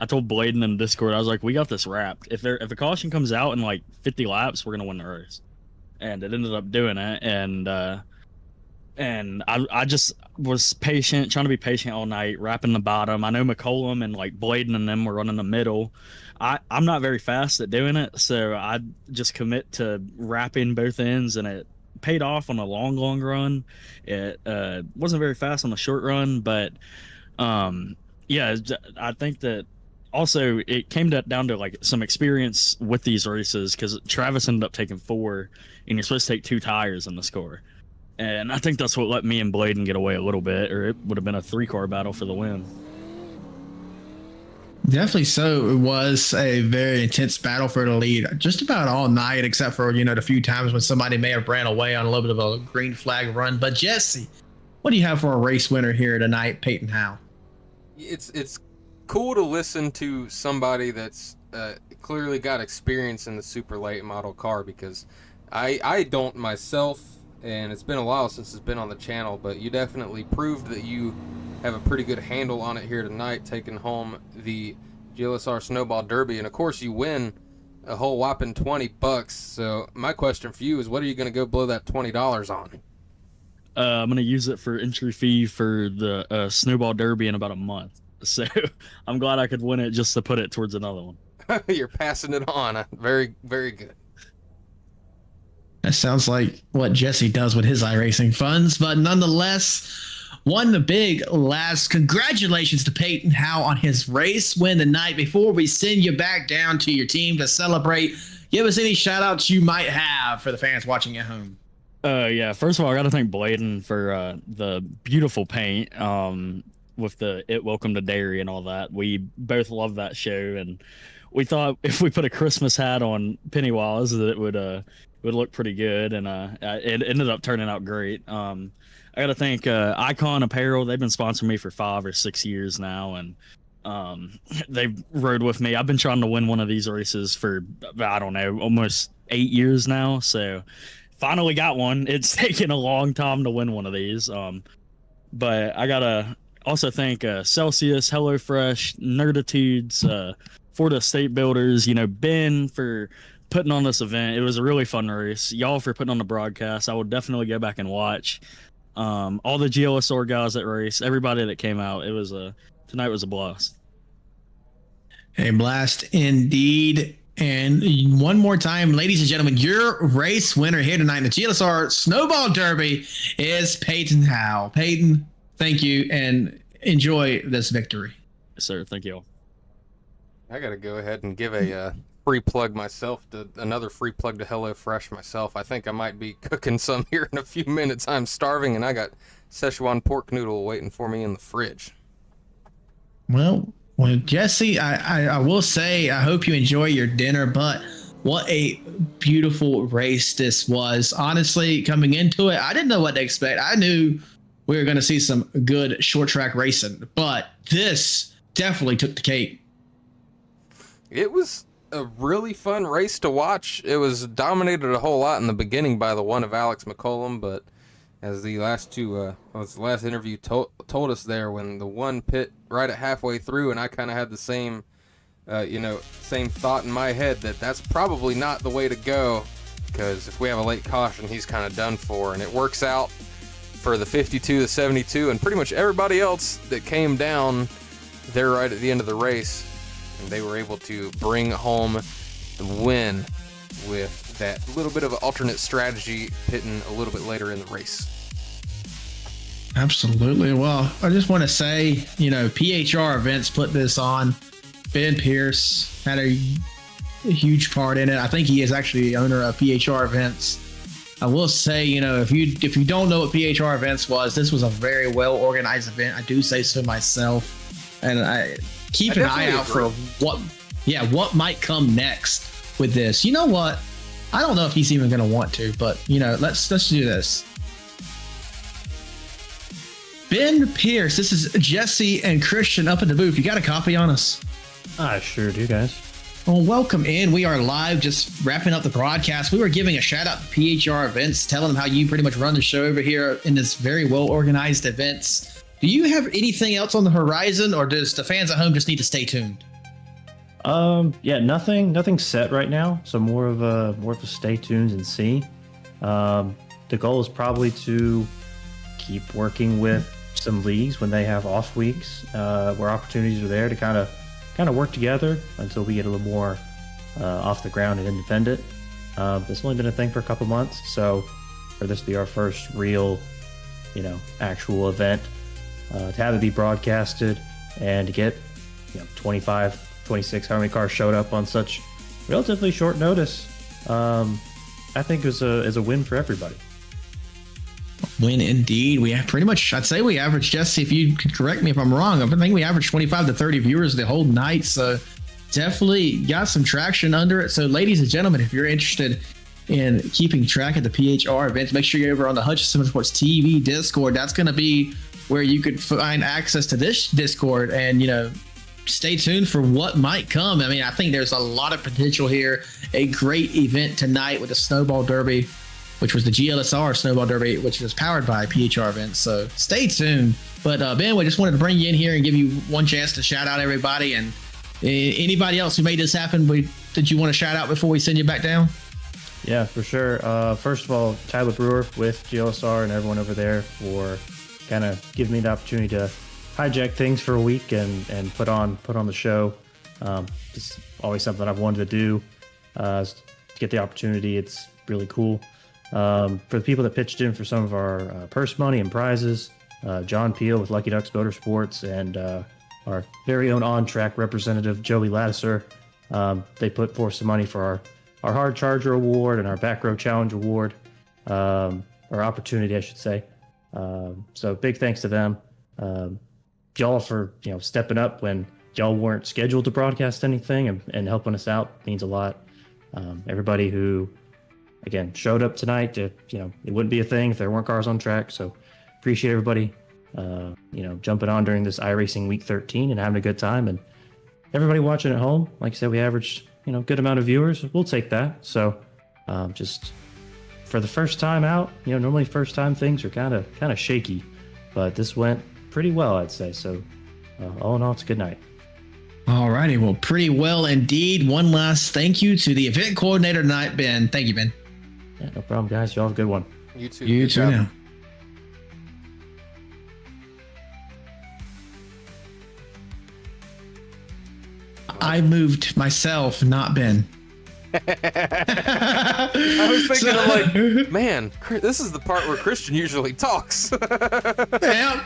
I told Bladen in Discord, I was like, we got this wrapped. If a caution comes out in like 50 laps, we're gonna win the race. And it ended up doing it. And I just was patient, trying to be patient all night, wrapping the bottom. I know McCollum and like Bladen and them were running the middle. I'm not very fast at doing it, so I just commit to wrapping both ends, and it paid off on a long run. It wasn't very fast on the short run, but yeah, I think that also it came down to like some experience with these races, because Travis ended up taking 4, and you're supposed to take 2 tires in the score. And I think that's what let me and Bladen get away a little bit, or it would have been a 3-car battle for the win. Definitely so. It was a very intense battle for the lead just about all night, except for, the few times when somebody may have ran away on a little bit of a green flag run. But Jesse, what do you have for a race winner here tonight, Peyton Howell? It's cool to listen to somebody that's clearly got experience in the super late model car, because I don't myself, and it's been a while since it's been on the channel, but you definitely proved that you have a pretty good handle on it here tonight, taking home the GLSR Snowball Derby, and of course you win a whole whopping $20. So my question for you is, what are you going to go blow that $20 on? I'm gonna use it for entry fee for the Snowball Derby in about a month. So I'm glad I could win it just to put it towards another one. You're passing it on. Very, very good. That sounds like what Jesse does with his iRacing funds, but nonetheless, one big last congratulations to Peyton Howe on his race win the night. Before we send you back down to your team to celebrate, give us any shout outs you might have for the fans watching at home. Yeah, first of all, I got to thank Bladen for the beautiful paint with the It Welcome to Dairy and all that. We both love that show, and we thought if we put a Christmas hat on Pennywise that it would look pretty good, and it ended up turning out great. I got to thank Icon Apparel. They've been sponsoring me for 5 or 6 years now, and they've rode with me. I've been trying to win one of these races for, I don't know, almost 8 years now, so finally got one. It's taken a long time to win one of these, but I gotta also thank Celsius, HelloFresh, Nerditudes, Florida State Builders, Ben for putting on this event. It was a really fun race. Y'all for putting on the broadcast. I will definitely go back and watch. All the GLSR guys that race, everybody that came out. Tonight was a blast. A blast indeed. And one more time, ladies and gentlemen, your race winner here tonight in the GLSR Snowball Derby is Peyton Howe. Peyton, thank you, and enjoy this victory. Yes, sir. Thank you all. I got to go ahead and give a free plug myself, another free plug to HelloFresh myself. I think I might be cooking some here in a few minutes. I'm starving, and I got Szechuan pork noodle waiting for me in the fridge. Well, Jesse, I will say I hope you enjoy your dinner, but what a beautiful race this was. Honestly, coming into it, I didn't know what to expect. I knew we were going to see some good short track racing, but this definitely took the cake. It was a really fun race to watch. It was dominated a whole lot in the beginning by the one of Alex McCollum, but as the last interview told us there, when the one pit right at halfway through, and I kind of had the same thought in my head that that's probably not the way to go, because if we have a late caution, he's kind of done for, and it works out for the 52, the 72, and pretty much everybody else that came down there right at the end of the race, and they were able to bring home the win with that little bit of an alternate strategy pitting a little bit later in the race. Absolutely. Well, I just want to say, PHR Events put this on. Ben Pierce had a huge part in it. I think he is actually the owner of PHR Events. I will say, if you don't know what PHR Events was, this was a very well organized event. I do say so myself, and I keep an eye out for what might come next with this. You know what? I don't know if he's even going to want to, but let's do this. Ben Pierce, this is Jesse and Christian up in the booth. You got a copy on us? I sure do, guys. Well, welcome in. We are live, just wrapping up the broadcast. We were giving a shout out to PHR Events, telling them how you pretty much run the show over here in this very well organized events. Do you have anything else on the horizon, or does the fans at home just need to stay tuned? Yeah, nothing set right now. So more of a stay tuned and see. The goal is probably to keep working with some leagues when they have off weeks, where opportunities are there to kind of work together until we get a little more off the ground and independent. It's only been a thing for a couple months, so for this to be our first real, actual event, to have it be broadcasted and to get 25, 26, how many cars showed up on such relatively short notice, I think is a win for everybody. Win indeed. We have pretty much, I'd say we averaged, Jesse, if you could correct me if I'm wrong, I think we averaged 25 to 30 viewers the whole night. So definitely got some traction under it. So ladies and gentlemen, if you're interested in keeping track of the PHR events, make sure you're over on the Hutchinson Motorsports TV Discord. That's going to be where you could find access to this Discord and, stay tuned for what might come. I mean, I think there's a lot of potential here. A great event tonight with the Snowball Derby, which was the GLSR Snowball Derby, which was powered by PHR Events. So stay tuned. But Ben, we just wanted to bring you in here and give you one chance to shout out everybody, and anybody else who made this happen. Did you want to shout out before we send you back down? Yeah, for sure. First of all, Tyler Brewer with GLSR and everyone over there for kind of giving me the opportunity to hijack things for a week and put on the show. It's always something I've wanted to do. To get the opportunity, it's really cool. For the people that pitched in for some of our purse money and prizes, John Peel with Lucky Ducks Motorsports and our very own on-track representative, Joey Lattiser. They put forth some money for our Hard Charger Award and our Back Row Challenge Award, or opportunity, I should say. So big thanks to them. Y'all for stepping up when y'all weren't scheduled to broadcast anything and helping us out means a lot. Everybody who, again, showed up tonight, it wouldn't be a thing if there weren't cars on track. So appreciate everybody, jumping on during this iRacing Week 13 and having a good time. And everybody watching at home, like I said, we averaged, good amount of viewers. We'll take that. So just for the first time out, normally first time things are kind of shaky, but this went pretty well, I'd say. So all in all, it's a good night. All righty. Well, pretty well indeed. One last thank you to the event coordinator tonight, Ben. Thank you, Ben. Yeah, no problem, guys. Y'all have a good one. You too. You Good too job. now. I moved myself, not Ben. I was thinking, I'm like, man, this is the part where Christian usually talks. Yeah.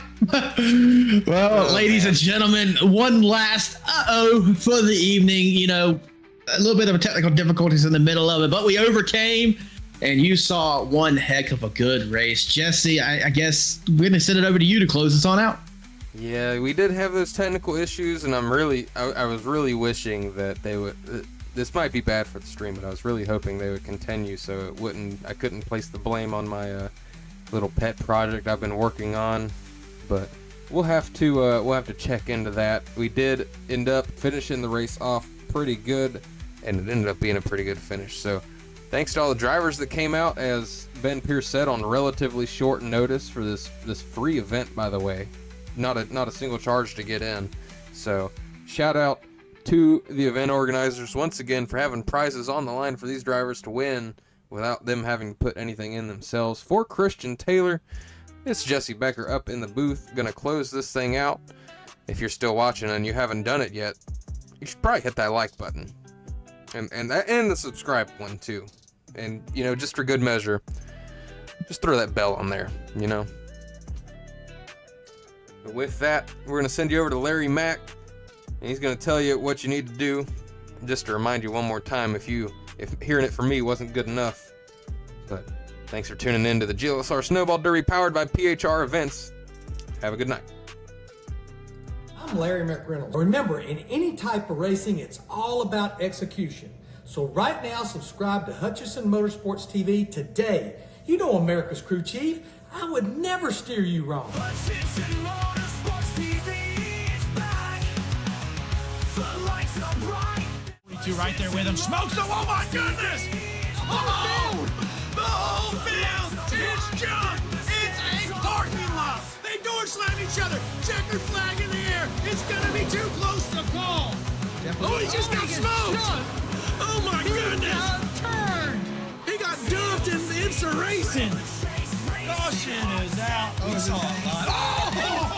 Well, ladies and gentlemen, one last for the evening. A little bit of technical difficulties in the middle of it, but we overcame, and you saw one heck of a good race. Jesse, I guess we're going to send it over to you to close this on out. Yeah, we did have those technical issues, and I was really wishing that they would. This might be bad for the stream, but I was really hoping they would continue, so I couldn't place the blame on my little pet project I've been working on. But we'll have to check into that. We did end up finishing the race off pretty good, and it ended up being a pretty good finish. So thanks to all the drivers that came out, as Ben Pierce said, on relatively short notice for this free event, by the way. Not a single charge to get in. So shout out to the event organizers once again for having prizes on the line for these drivers to win without them having to put anything in themselves. For Christian Taylor, it's Jesse Becker up in the booth. Gonna close this thing out. If you're still watching and you haven't done it yet, you should probably hit that like button and the subscribe one too. And just for good measure, just throw that bell on there. But with that, we're going to send you over to Larry Mack, and he's going to tell you what you need to do. Just to remind you one more time, if hearing it from me wasn't good enough. But thanks for tuning in to the GLSR Snowball Derby powered by PHR Events. Have a good night. I'm Larry McReynolds. Remember, in any type of racing, it's all about execution. So right now, subscribe to Hutchison Motorsports TV today. You know America's crew chief. I would never steer you wrong. Hutchison Motorsports TV is back. The lights are bright. 42 right there with him. Smokes them. Oh my goodness! Oh! The whole field is junk. It's a parking lot. They door slam each other. Checkered flag in the air. It's gonna be too close to call. Oh, he just got smoked. Oh my goodness! He got dumped in the racing. Caution is out. We saw a lot. Oh!